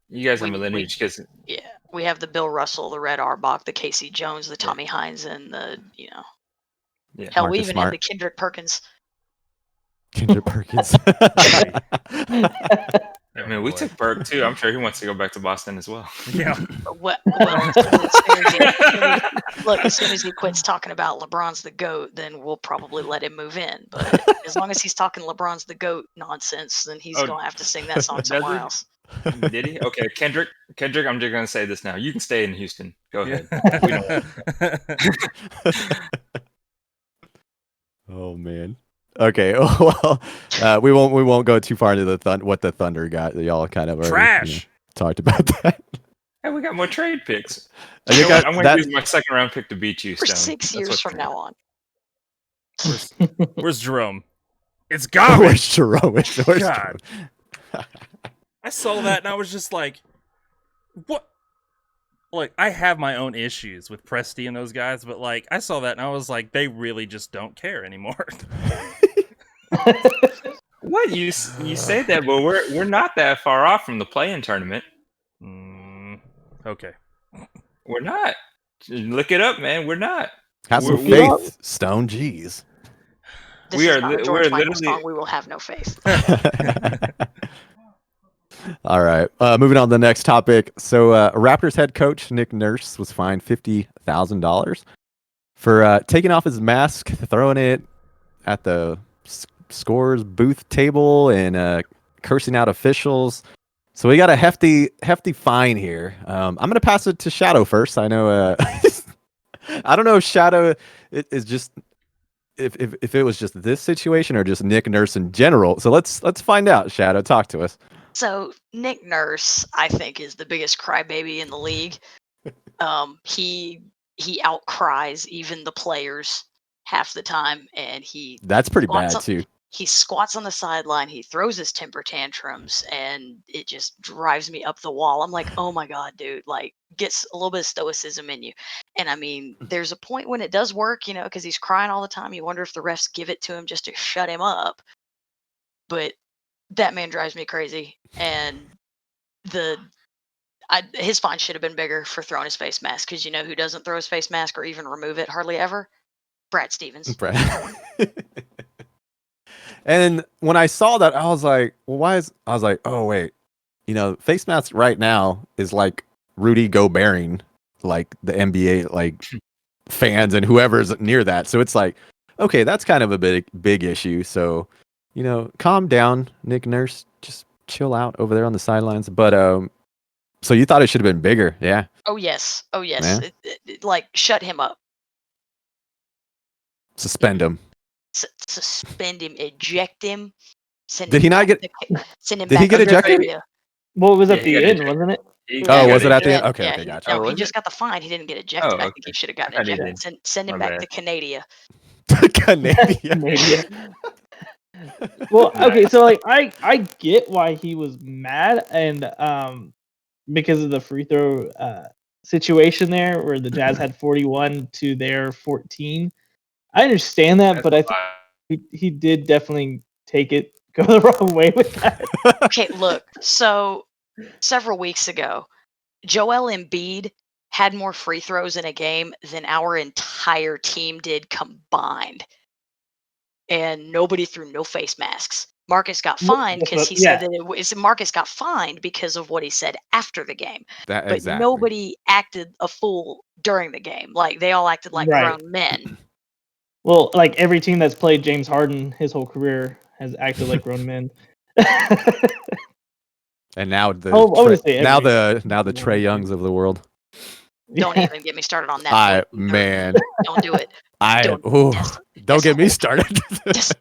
You guys have We- a lineage because Yeah, we have the Bill Russell, the Red Auerbach, the Casey Jones, the Tommy Hines, and the Yeah. hell, we Marcus even Smart. had the Kendrick Perkins. Kendrick Perkins. I mean we took Burke too. I'm sure he wants to go back to Boston as well. yeah. Well, as soon as he quits talking about LeBron's the GOAT, then we'll probably let him move in. But as long as he's talking LeBron's the GOAT nonsense, then he's Oh, going to have to sing that song does somewhere he? else. Did he? Okay, Kendrick, I'm just gonna say this now. You can stay in Houston. Go ahead. Oh man. Okay. Well, we won't go too far into what the Thunder got. Y'all kind of already, Trash. talked about that. Hey, we got more trade picks. You You know got what? I'm going that- to use my second round pick to beat you, For Stone. 6 That's years what's from gonna now on. Where's Jerome? It's Where's garbage. Jerome? Where's God. Jerome? I saw that and I was just like, what? Like, I have my own issues with Presti and those guys, but like, I saw that and I was like, they really just don't care anymore. What you say that, but we're not that far off from the play-in tournament. Okay. We're not. Look it up, man. We're not. Have some We're- faith, Stone. Jeez. This We is are not a li- George we're Michael literally- song. We will have no faith. All right. Moving on to the next topic. So, Raptors head coach Nick Nurse was fined $50,000 for taking off his mask, throwing it at the scores booth table, and cursing out officials. So we got a hefty fine here. I'm gonna pass it to Shadow first. I know. I don't know if Shadow is just if it was just this situation or just Nick Nurse in general. So let's find out. Shadow, talk to us. So Nick Nurse, I think, is the biggest crybaby in the league. He outcries even the players half the time, and That's pretty Lots bad of- too. he squats on the sideline. He throws his temper tantrums, and it just drives me up the wall. I'm like, oh my god, dude! Like, gets a little bit of stoicism in you. And I mean, there's a point when it does work, because he's crying all the time. You wonder if the refs give it to him just to shut him up. But that man drives me crazy, and his fine should have been bigger for throwing his face mask, because you know who doesn't throw his face mask or even remove it hardly ever? Brad Stevens. And when I saw that, I was like, well, I was like, oh wait, face mask right now is like Rudy Goberting, like the NBA like fans and whoever's near that. So it's like, okay, that's kind of a big issue. So, calm down, Nick Nurse. Just chill out over there on the sidelines. But so you thought it should have been bigger, yeah? Oh yes. Oh yes. Yeah. Like shut him up. Suspend him. Suspend him. Eject him. Send Did he him not back get? send him Did he back get to ejected? Australia. Well, it was Yeah, at he the got end, ejected. wasn't it? He Oh, got was it at the ejected. end? Okay, Yeah, okay, gotcha. No, Oh, he was just it? got the fine. He didn't get ejected. Oh, I think he okay. should have I gotten thought he ejected. did. Send him My back bad. to Canada. Canadian. Canadian. Well, okay, so like I get why he was mad, and because of the free throw situation there, where the Jazz had 41 to their 14. I understand that, That's but a I lot. think he did definitely go the wrong way with that. Okay, look. So several weeks ago, Joel Embiid had more free throws in a game than our entire team did combined, and nobody threw no face masks. Marcus got fined because he said that Marcus got fined because of what he said after the game, That but exactly. nobody acted a fool during the game. Like they all acted like Right. grown men. Well, like every team that's played James Harden his whole career has acted like grown men. And now the I wouldn't say now every. the Trey Youngs of the world. Don't Yeah. even get me started on that. Boy. Man, Don't do it. don't that's get a me whole- started.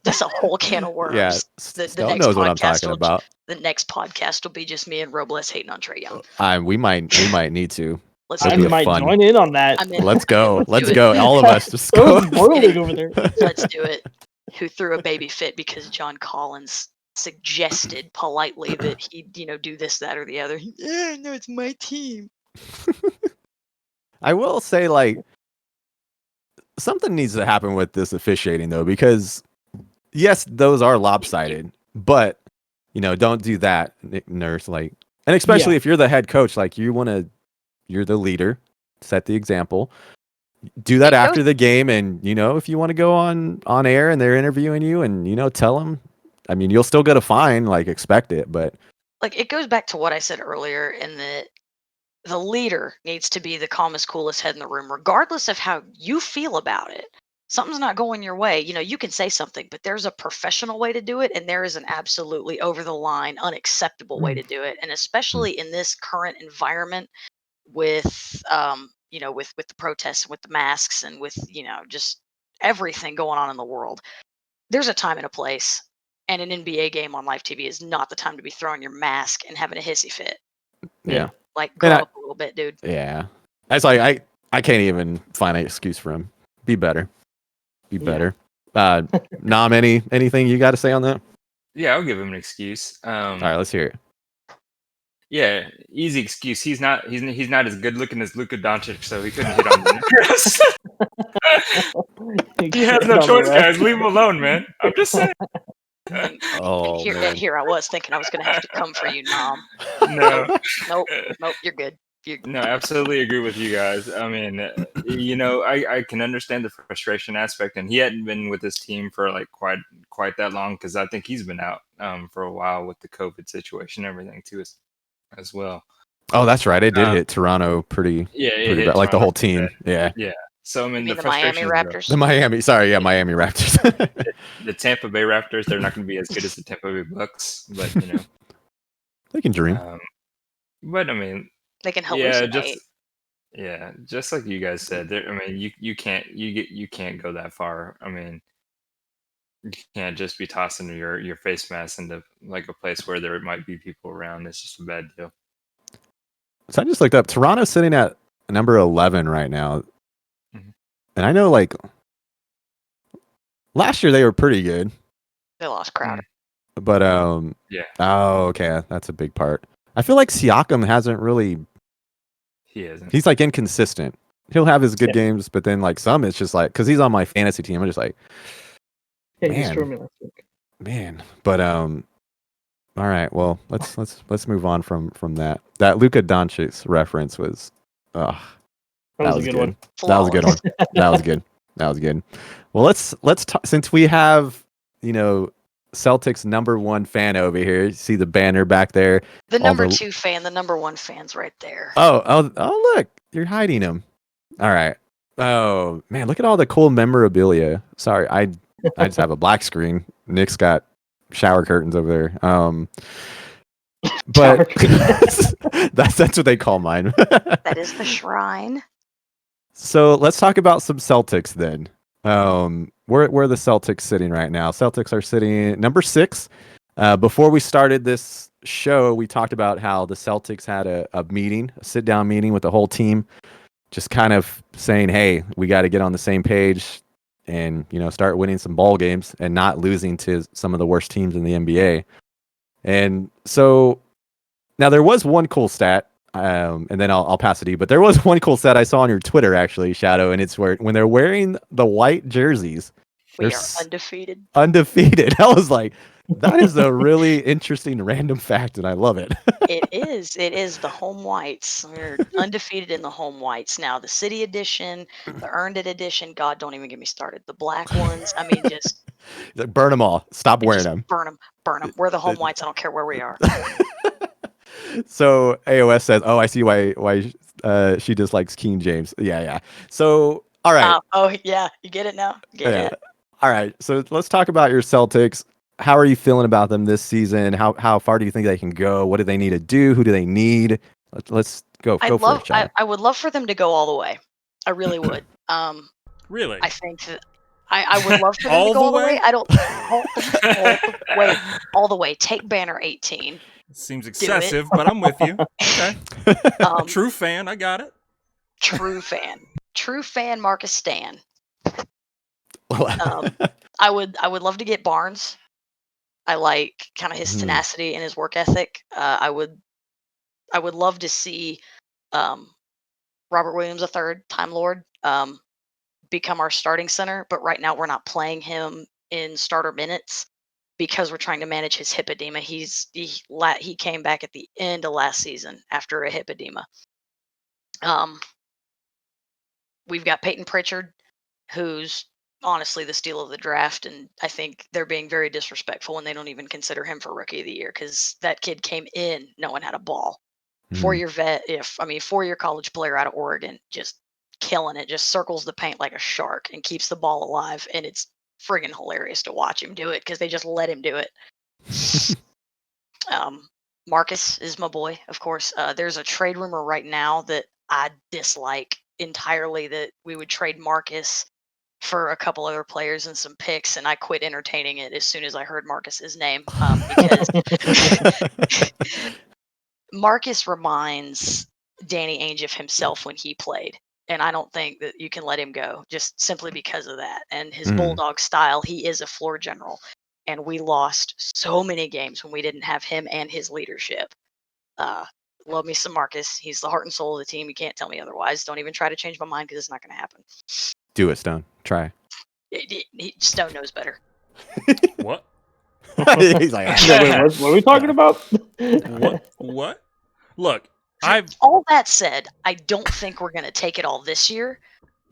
That's a whole can of worms. Yeah, The Stone next knows what I'm podcast talking will about. The next podcast will be just me and Robles hating on Trey Young. We might need to. Let's It'll I be do a it. might fun. join in on that. I'm in. Let's go. Let's Let's do it. go. All of us just It go. was boiling over there. Let's do it. Who threw a baby fit because John Collins suggested politely that he, do this, that, or the other. No, it's my team. I will say, like, something needs to happen with this officiating though, because yes, those are lopsided, but don't do that, Nick Nurse. Like, and especially if you're the head coach, like you're the leader, set the example. Do that after the game, and if you want to go on air and they're interviewing you, and tell them. I mean, you'll still get a fine, like expect it, but like it goes back to what I said earlier, in that the leader needs to be the calmest, coolest head in the room, regardless of how you feel about it. Something's not going your way. You can say something, but there's a professional way to do it, and there is an absolutely over the line, unacceptable way to do it. And especially in this current environment with with the protests and with the masks and with just everything going on in the world, there's a time and a place, and an NBA game on live TV is not the time to be throwing your mask and having a hissy fit. yeah. Like grow up a little bit, dude. Yeah. That's like I can't even find an excuse for him. Be better. Be better. Nam, anything you got to say on that? Yeah, I'll give him an excuse. All right, let's hear it. Yeah, easy excuse. He's not as good looking as Luka Doncic, so he couldn't hit on the He has no choice, guys. Leave him alone, man. I'm just saying. And man. here I was thinking I was going to have to come for you, Nom. No. Nope, you're good. No, absolutely agree with you guys. I mean, I can understand the frustration aspect, and he hadn't been with his team for like quite that long, because I think he's been out for a while with the COVID situation and everything too as well. Oh, that's right. It did hit Toronto pretty bad, like the whole team. Yeah. Yeah. So I mean, the Miami Raptors. The Miami Raptors. The Tampa Bay Raptors, they're not going to be as good as the Tampa Bay Bucks, but they can dream. But I mean, they can hallucinate. Just like you guys said. I mean, you can't go that far. I mean, you can't just be tossing your face mask into like a place where there might be people around. It's just a bad deal. So I just looked up. Toronto's sitting at number 11 right now. And I know, like, last year they were pretty good. They lost Crowder. But, yeah. Oh, okay. That's a big part. I feel like Siakam hasn't really... He hasn't. He's, like, inconsistent. He'll have his good games, but then, like, some it's just, like... Because he's on my fantasy team. I'm just like... Man. But, all right. Well, let's move on from that. That Luka Doncic reference was... That was a good one. That was a good one. That was good. Well, let's talk, since we have Celtics #1 fan over here. You see the banner back there. The number 2 fan, the number 1 fan's right there. Oh! Look, you're hiding him. All right. Oh man, look at all the cool memorabilia. Sorry, I just have a black screen. Nick's got shower curtains over there. but that's what they call mine. That is the shrine. So let's talk about some Celtics then. Where are the Celtics sitting right now? Celtics are sitting at number 6. Before we started this show, we talked about how the Celtics had a sit-down meeting with the whole team, just kind of saying, hey, we got to get on the same page and, start winning some ball games and not losing to some of the worst teams in the NBA. And so now there was one cool stat, and then I'll pass it to you, but there was one cool stat I saw on your Twitter, actually, Shadow, and it's when they're wearing the white jerseys, We they're are undefeated. undefeated. I was like, that is a really interesting random fact, and I love it. It is. It is the home whites. We're undefeated in the home whites now. The city edition, the earned it edition. God, don't even get me started. The black ones. I mean, just Like, burn them all. Stop wearing them. burn them. Burn them. We're the home whites. I don't care where we are. So AOS says, "Oh, I see why she dislikes King James." Yeah. So all right. Oh yeah, you get it now. Get it. All right. So let's talk about your Celtics. How are you feeling about them this season? How far do you think they can go? What do they need to do? Who do they need? Let's go. Go for it, Chad. I would love for them to go all the way. I really would. Really? I think that I would love for them All to go the all the way? way. I don't all the way. Take banner 18. Seems excessive, but I'm with you. Okay. True fan, I got it. True fan. Marcus Stan. I would love to get Barnes. I like kind of his tenacity and his work ethic. I would love to see Robert Williams III, Time Lord, become our starting center. But right now we're not playing him in starter minutes because we're trying to manage his hip edema. He came back at the end of last season after a hip edema. We've got Peyton Pritchard, who's honestly the steal of the draft, and I think they're being very disrespectful when they don't even consider him for rookie of the year, because that kid came in knowing how to ball. 4-year vet, 4-year college player out of Oregon, just killing it, just circles the paint like a shark and keeps the ball alive, and it's friggin' hilarious to watch him do it because they just let him do it. Marcus is my boy, of course. There's a trade rumor right now that I dislike entirely, that we would trade Marcus for a couple other players and some picks, and I quit entertaining it as soon as I heard Marcus's name, because Marcus reminds Danny Ainge of himself when he played, and I don't think that you can let him go just simply because of that. And his bulldog style, he is a floor general, and we lost so many games when we didn't have him and his leadership. Love me some Marcus. He's the heart and soul of the team. You can't tell me otherwise. Don't even try to change my mind, because it's not going to happen. Do it, Stone. Try. Stone knows better. What? He's like, What are we talking about? What? Look, all that said, I don't think we're going to take it all this year,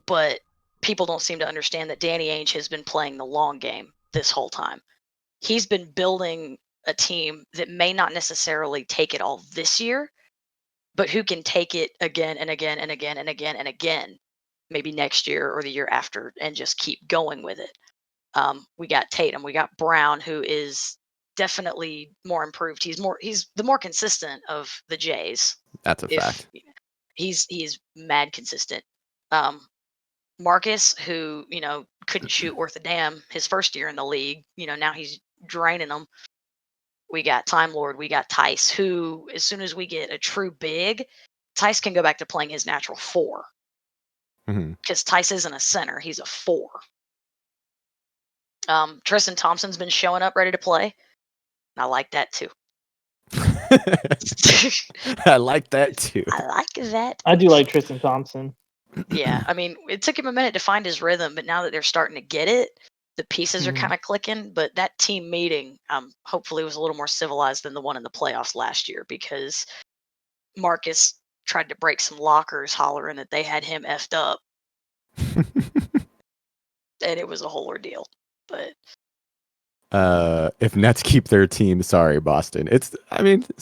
but people don't seem to understand that Danny Ainge has been playing the long game this whole time. He's been building a team that may not necessarily take it all this year, but who can take it again and again and again and again and again, maybe next year or the year after, and just keep going with it. We got Tatum, we got Brown, who is definitely more improved. He's the more consistent of the Jays. That's a fact. He's mad consistent. Marcus, who couldn't shoot worth a damn his first year in the league, now he's draining them. We got Time Lord, we got Tice, who, as soon as we get a true big, Tice can go back to playing his natural 4. Because Tice isn't a center, he's a 4. Tristan Thompson's been showing up ready to play. I like that too. I like that too. I like that. I do like Tristan Thompson. Yeah, I mean, it took him a minute to find his rhythm, but now that they're starting to get it, the pieces are kind of clicking. But that team meeting, hopefully, was a little more civilized than the one in the playoffs last year, because Marcus tried to break some lockers, hollering that they had him effed up, and it was a whole ordeal. But if Nets keep their team, sorry, Boston. It's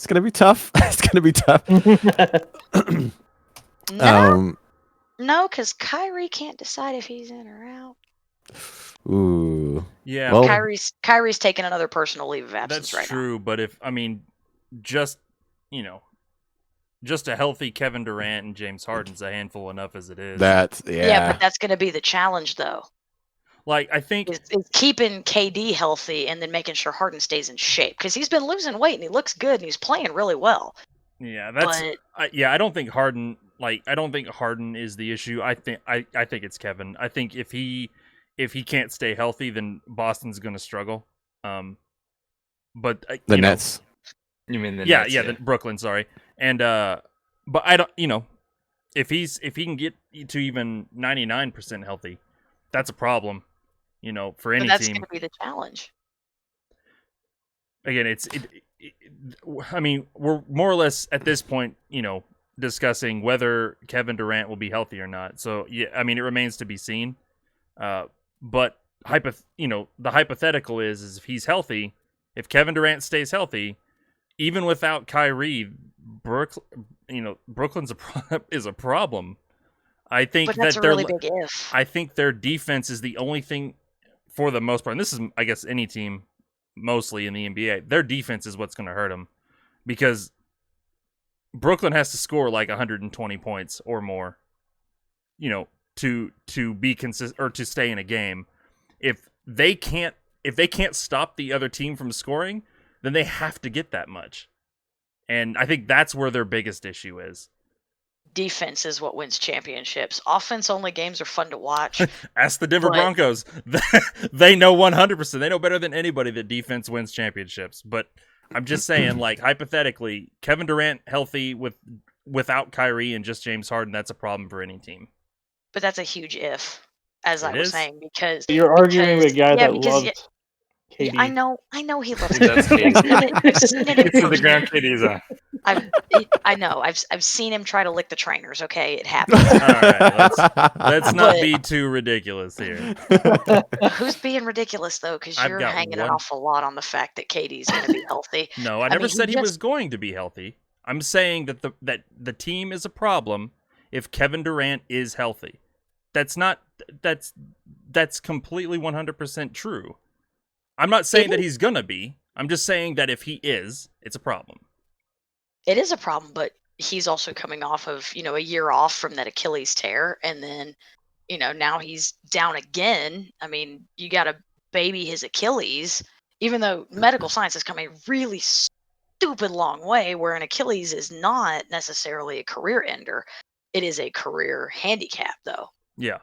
gonna be tough. It's gonna be tough. No, because Kyrie can't decide if he's in or out. Ooh. Yeah. Well, Kyrie's taking another personal leave of absence that's right true, now. but just a healthy Kevin Durant and James Harden's a handful enough as it is. Yeah, but that's going to be the challenge, though. Like, I think is keeping KD healthy and then making sure Harden stays in shape, because he's been losing weight and he looks good and he's playing really well. Yeah, I don't think Harden. Like, I don't think Harden is the issue. I think it's Kevin. I think if he can't stay healthy, then Boston's going to struggle. But the Nets. You mean the Nets? Yeah, Brooklyn. Sorry, and but I don't. If he can get to even 99% healthy, that's a problem. For any team. That's going to be the challenge. Again, I mean, we're more or less at this point, discussing whether Kevin Durant will be healthy or not. So, yeah, I mean, it remains to be seen. But the hypothetical is if he's healthy, if Kevin Durant stays healthy, even without Kyrie, Brooklyn's is a problem. I think but that's a really big if. I think their defense is the only thing, for the most part, and this is, I guess, any team mostly in the NBA, their defense is what's going to hurt them, because Brooklyn has to score like 120 points or more, to be consistent or to stay in a game. If they can't stop the other team from scoring, then they have to get that much. And I think that's where their biggest issue is. Defense is what wins championships. Offense-only games are fun to watch. Ask the Denver Broncos. They know 100%. They know better than anybody that defense wins championships. But I'm just saying, like, hypothetically, Kevin Durant healthy without Kyrie and just James Harden, that's a problem for any team. But that's a huge if, as I was saying, because you're arguing with a guy that loved KD. Yeah, I know he loves That's KD. I've seen it in It's the ground KD's on. I know. I've seen him try to lick the trainers. Okay, it happens. All right, let's not be too ridiculous here. Who's being ridiculous though? Because you're hanging an awful lot on the fact that KD's going to be healthy. No, I never said he was going to be healthy. I'm saying that the team is a problem if Kevin Durant is healthy. That's completely 100% true. I'm not saying that he's gonna be. I'm just saying that if he is, it's a problem. It is a problem, but he's also coming off of, a year off from that Achilles tear, and then, now he's down again. I mean, you got to baby his Achilles, even though medical science has come a really stupid long way, where an Achilles is not necessarily a career ender. It is a career handicap, though. Yeah.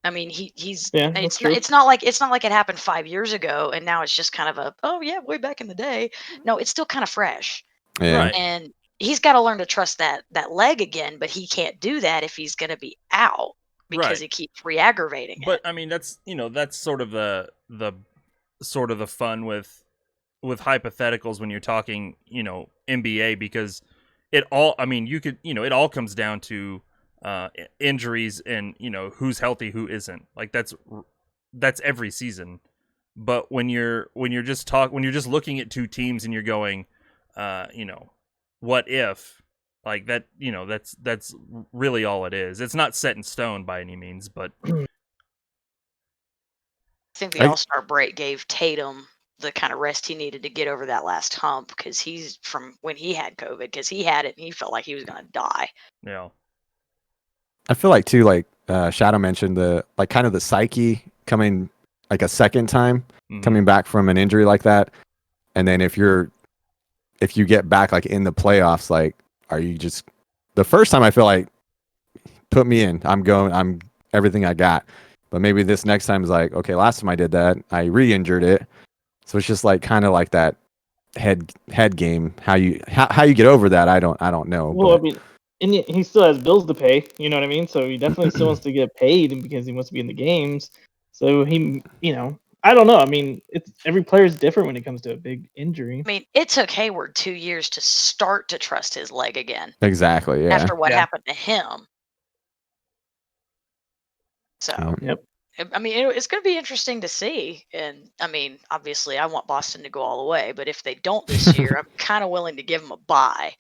I mean, he's yeah, it's not like it happened 5 years ago and now it's just kind of way back in the day. No, it's still kind of fresh. Yeah. Right. And he's got to learn to trust that leg again, but he can't do that if he's going to be out because he keeps re-aggravating But it. I mean, that's sort of the fun with hypotheticals when you're talking, NBA, because it all comes down to injuries and who's healthy, who isn't. Like that's every season. But when you're just looking at two teams and you're going, what if, like that, that's really all it is. It's not set in stone by any means, but I think the All-Star break gave Tatum the kind of rest he needed to get over that last hump, because he's from when he had COVID, because he had it and he felt like he was going to die. Yeah. I feel like too, like Shadow mentioned, the kind of the psyche coming like a second time, coming back from an injury like that, and then if you get back like in the playoffs, like are you just the first time? I feel like put me in, I'm everything I got, but maybe this next time is like, okay, last time I did that, I re-injured it, so it's just like kind of like that head game. How you get over that, I don't know. Well, I mean. And he still has bills to pay, you know what I mean? So he definitely still wants to get paid because he wants to be in the games. So he, I don't know. I mean, every player is different when it comes to a big injury. I mean, it took Hayward 2 years to start to trust his leg again. Exactly, yeah. After what happened to him. So, yep. I mean, it's going to be interesting to see. And, I mean, obviously, I want Boston to go all the way. But if they don't this year, I'm kind of willing to give them a bye.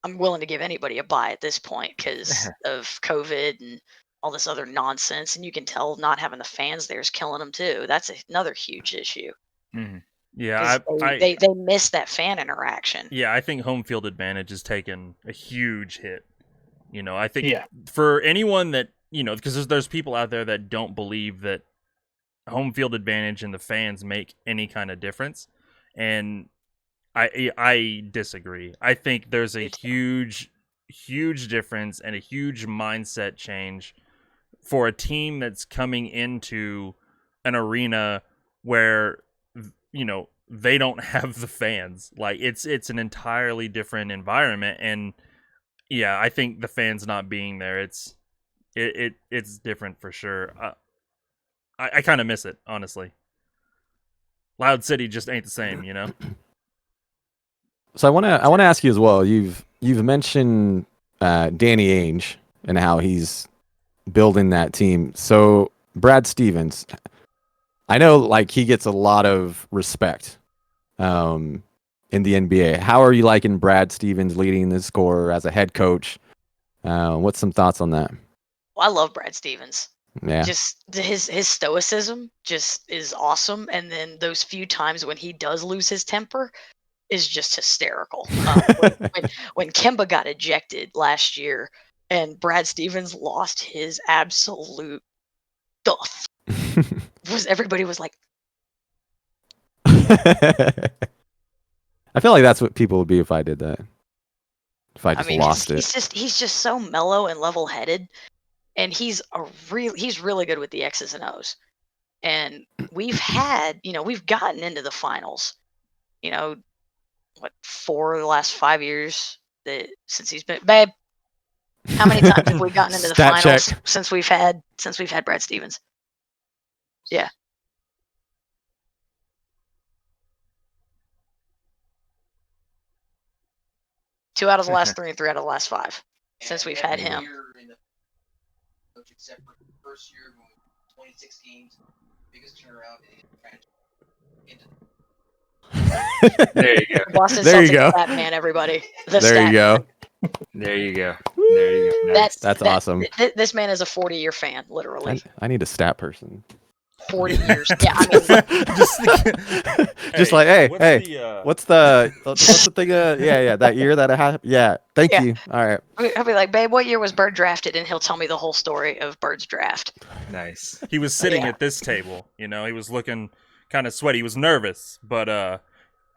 I'm willing to give anybody a bye at this point because of COVID and all this other nonsense. And you can tell not having the fans there is killing them too. That's another huge issue. Mm-hmm. Yeah, 'Cause I they miss that fan interaction. yeah, I think home field advantage has taken a huge hit. I think Yeah. for anyone that because there's people out there that don't believe that home field advantage and the fans make any kind of difference, and I disagree. I think there's a huge difference and a huge mindset change for a team that's coming into an arena where they don't have the fans. Like it's an entirely different environment, and yeah, I think the fans not being there, it's different for sure. I kind of miss it, honestly. Loud City just ain't the same, So I want to ask you as well. You've mentioned Danny Ainge and how he's building that team. So Brad Stevens, I know like he gets a lot of respect in the NBA. How are you liking Brad Stevens leading the score as a head coach? What's some thoughts on that? Well, I love Brad Stevens. Yeah. Just his stoicism just is awesome, and then those few times when he does lose his temper is just hysterical. When Kemba got ejected last year and Brad Stevens lost his absolute stuff, everybody was like, I feel like that's what people would be if I did that. If I just lost it. He's just so mellow and level-headed, and he's really good with the X's and O's. And we've gotten into the finals. 4 of the last 5 years since he's been, babe. How many times have we gotten into the finals since we've had Brad Stevens? Yeah. Two out of the last 3 and 3 out of the last 5 since we've had him. Except for the first year, 2016, biggest turnaround There you go. Boston There you Celtics go. stat man, everybody. There you go. There you go. There you go. Nice. That's awesome. This man is a 40-year fan, literally. I need a stat person. 40 years. Yeah, I mean, just like, hey, what's what's the thing? That year that I had. Yeah, thank Yeah. you. All right. I'll be like, babe, what year was Bird drafted? And he'll tell me the whole story of Bird's draft. Nice. He was sitting Yeah. at this table, he was looking kind of sweaty. He was nervous, but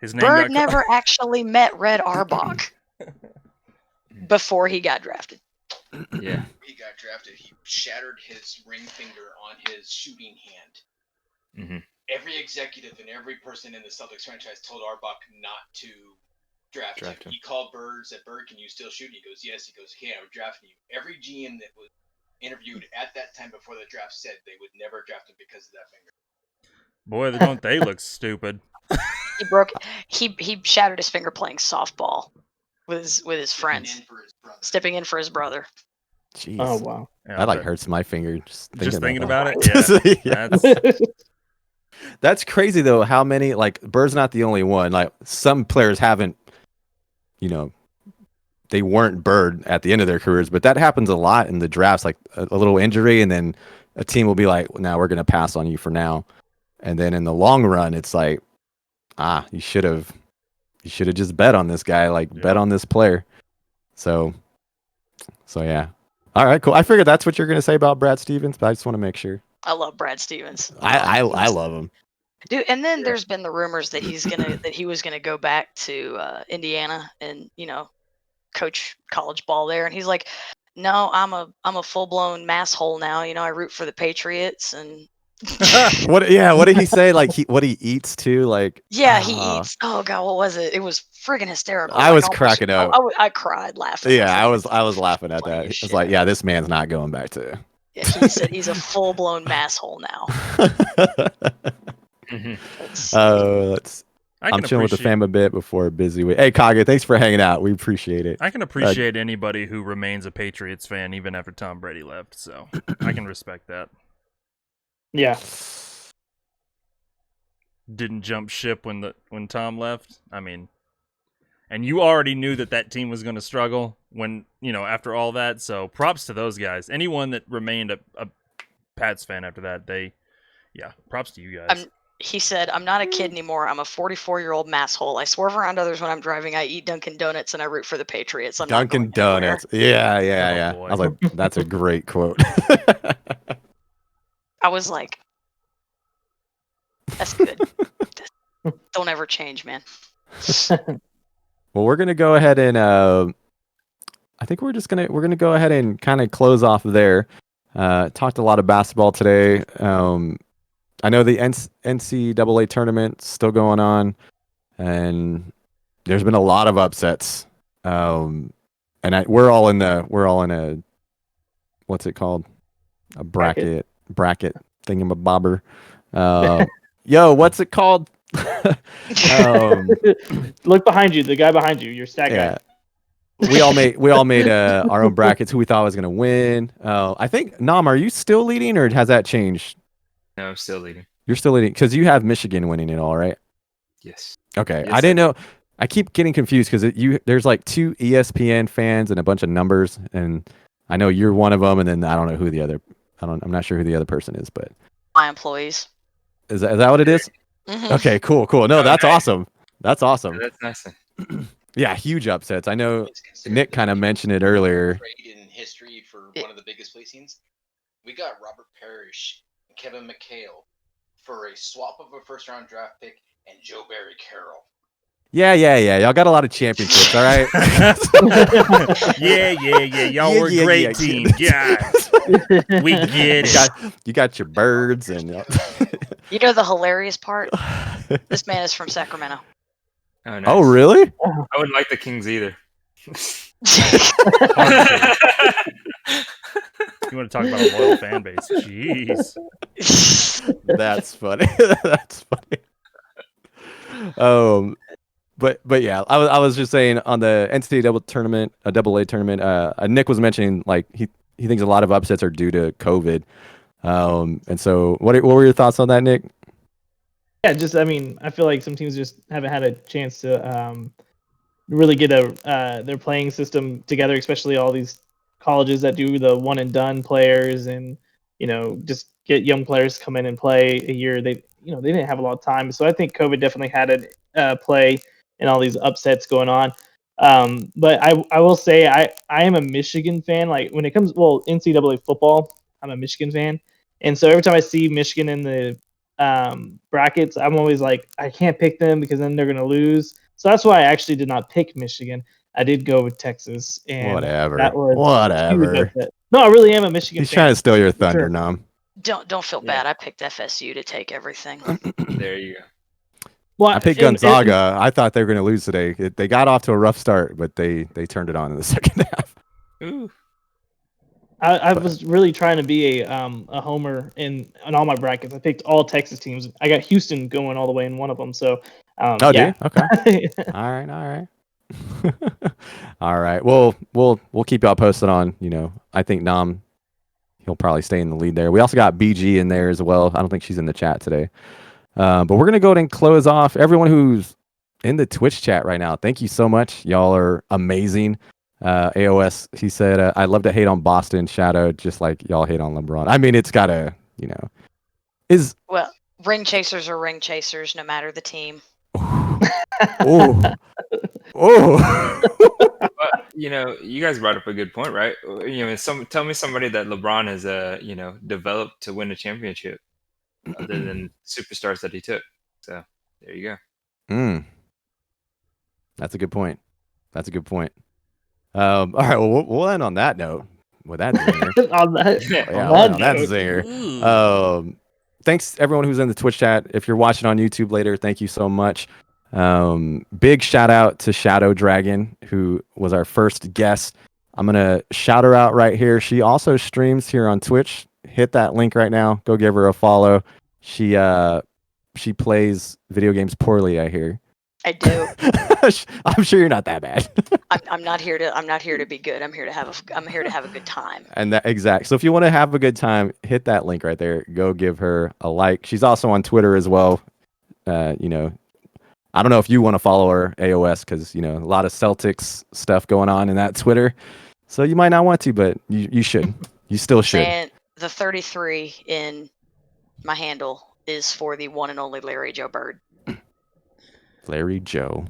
his name Bird got never actually met Red Auerbach before he got drafted. Yeah. he got drafted, he shattered his ring finger on his shooting hand. Mm-hmm. Every executive and every person in the Celtics franchise told Auerbach not to draft him. He called Bird, said, "Bird, can you still shoot?" And he goes, "Yes." He goes, "Okay, I'm drafting you." Every GM that was interviewed at that time before the draft said they would never draft him because of that finger. Boy, don't they look stupid. He shattered his finger playing softball with his friends, stepping in for his brother. Jeez. Oh wow. Yeah, that like but hurts my finger just thinking about about it. Yeah, Yeah. That's crazy though. How many Bird's not the only one. Like some players haven't, they weren't Bird at the end of their careers, but that happens a lot in the drafts. Like a little injury, and then a team will be like, "Now we're going to pass on you for now," and then in the long run, it's like, you should have just bet on this guy, bet on this player. So yeah. All right, cool. I figured that's what you're going to say about Brad Stevens, but I just want to make sure. I love Brad Stevens. I love him. Dude, and then there's been the rumors that he was gonna go back to Indiana and coach college ball there, and he's like, "No, I'm a full blown mass hole now. I root for the Patriots." And What did he say? What he eats too? he eats. Oh god, what was it? It was friggin' hysterical. I was cracking up. I cried laughing. Yeah, I was laughing at that. Funny It's like, yeah, this man's not going back to. Yeah, he said he's a full blown mass hole now. I'm chilling with the fam a bit before a busy week. Hey, Kage, thanks for hanging out. We appreciate it. I can appreciate anybody who remains a Patriots fan even after Tom Brady left, so I can respect that. Yeah. Didn't jump ship when Tom left. I mean, and you already knew that team was going to struggle when, after all that, so props to those guys. Anyone that remained a Pats fan after that, props to you guys. He said, "I'm not a kid anymore. I'm a 44-year-old masshole. I swerve around others when I'm driving. I eat Dunkin' Donuts and I root for the Patriots. I'm not Dunkin' going anywhere." Donuts. Yeah. Oh, boy. I was like, that's a great quote. I was like, "That's good. Don't ever change, man." Well, we're gonna go ahead and I think we're gonna go ahead and kind of close off there. Talked a lot of basketball today. I know the NCAA tournament's still going on, and there's been a lot of upsets. And we're all in a what's it called? A bracket thingamabobber. Yo, what's it called? Look behind you, the guy behind you, your stat guy. We all made our own brackets. Who we thought was gonna win. I think Nam, are you still leading, or has that changed? No, I'm still leading. You're still leading because you have Michigan winning it all, right? Yes. Okay, Yes, I didn't know. I keep getting confused because there's like 2 ESPN fans and a bunch of numbers, and I know you're one of them, and then I don't know who the other. I'm not sure who the other person is, but My employees. is that what it is? Mhm. Okay, cool. No, that's Okay. awesome. That's awesome. That's nice. Yeah, huge upsets. I know It's considered Nick the kind of biggest mentioned it earlier. trade in history for It- one of the biggest placings. We got Robert Parrish and Kevin McHale for a swap of a first-round draft pick and Joe Barry Carroll. Yeah. Y'all got a lot of championships, all right? Yeah. Y'all were a great team. Yeah. We get it. You got your birds and You know the hilarious part? This man is from Sacramento. Oh, nice. Oh, really? I wouldn't like the Kings either. You want to talk about a loyal fan base? Jeez. That's funny. That's funny. But yeah, I was just saying on the NCAA tournament, a AA tournament. Nick was mentioning like he thinks a lot of upsets are due to COVID. And so what were your thoughts on that, Nick? Yeah, I feel like some teams just haven't had a chance to really get their playing system together, especially all these colleges that do the one and done players, and just get young players to come in and play a year. They didn't have a lot of time, so I think COVID definitely had a play in all these upsets going on. But I will say I am a Michigan fan. Like when it comes NCAA football, I'm a Michigan fan, and so every time I see Michigan in the brackets, I'm always like, I can't pick them because then they're going to lose. So that's why I actually did not pick Michigan. I did go with Texas. And Whatever. That was Whatever. no, I really am a Michigan He's fan. trying to steal your thunder, Sure. Nom. Don't feel bad. I picked FSU to take everything. There you go. Well, I picked Gonzaga. I thought they were going to lose today. They got off to a rough start, but they turned it on in the second half. Ooh. I was really trying to be a homer in all my brackets. I picked all Texas teams. I got Houston going all the way in one of them. So, Oh, yeah. do you? Okay. All right. All right. Well, we'll keep y'all posted on. I think Nam, he'll probably stay in the lead there. We also got BG in there as well. I don't think she's in the chat today. But we're gonna go ahead and close off. Everyone who's in the Twitch chat right now, thank you so much. Y'all are amazing. AOS, he said, I love to hate on Boston Shadow, just like y'all hate on LeBron. I mean, it's gotta, is Well, ring chasers are ring chasers, no matter the team. oh. But, you guys brought up a good point, right? Tell me somebody that LeBron has, developed to win a championship, other than superstars that he took. So there you go. That's a good point. All right, well, we'll end on that note with that zinger. on that, on that note. zinger. Thanks everyone who's in the Twitch chat. If you're watching on YouTube later, thank you so much. Big shout out to Shadow Dragon, who was our first guest. I'm gonna shout her out right here. She also streams here on Twitch. Hit that link right now. Go give her a follow. She plays video games poorly, I hear. I do. I'm sure you're not that bad. I'm not here to be good. I'm here to have a good time. And that exact. So if you want to have a good time, hit that link right there. Go give her a like. She's also on Twitter as well. I don't know if you want to follow her, AOS, because a lot of Celtics stuff going on in that Twitter. So you might not want to, but you should. You still should. And the 33 in my handle is for the one and only Larry Joe Bird. Larry Joe.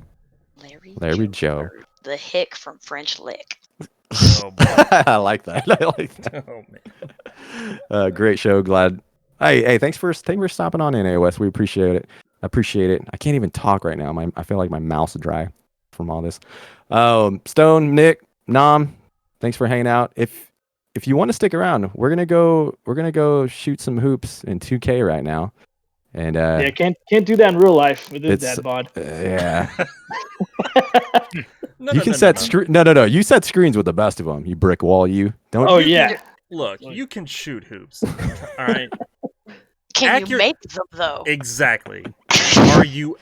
Larry Joe. Bird, the hick from French Lick. Oh, boy. I like that. I like that. Oh, man. Great show. Glad. Hey, thanks for stopping on in, AOS. We appreciate it. I can't even talk right now. I feel like my mouth's dry from all this. Stone, Nick, Nam, thanks for hanging out. If you want to stick around, we're gonna go shoot some hoops in 2K right now. And yeah, can't do that in real life with this dad bod. Yeah. No, you can set no. You set screens with the best of them. You brick wall. You don't. Oh yeah. Look, you can shoot hoops. All right. Can you make them though? Exactly. Are you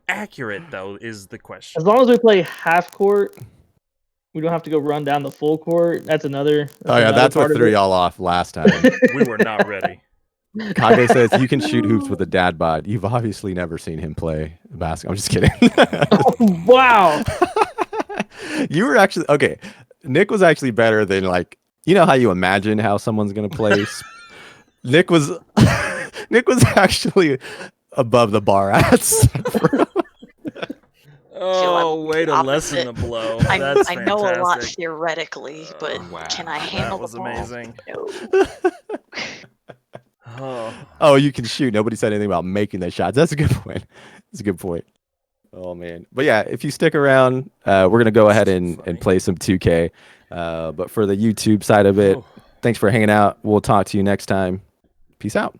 accurate though? Is the question. As long as we play half court, we don't have to go run down the full court. That's another. That's what threw y'all off last time. We were not ready. Kage says you can shoot hoops with a dad bod. You've obviously never seen him play basketball. I'm just kidding. Oh, wow. You were actually okay. Nick was actually better than you know how you imagine how someone's gonna play. Nick was actually above the bar. Oh, way to lessen the blow. That's I know a lot theoretically, but can I handle the ball? That was amazing. No. Oh, you can shoot. Nobody said anything about making the shots. That's a good point. That's a good point. Oh man. But yeah, if you stick around, we're gonna go ahead and play some 2K. But for the YouTube side of it, thanks for hanging out. We'll talk to you next time. Peace out.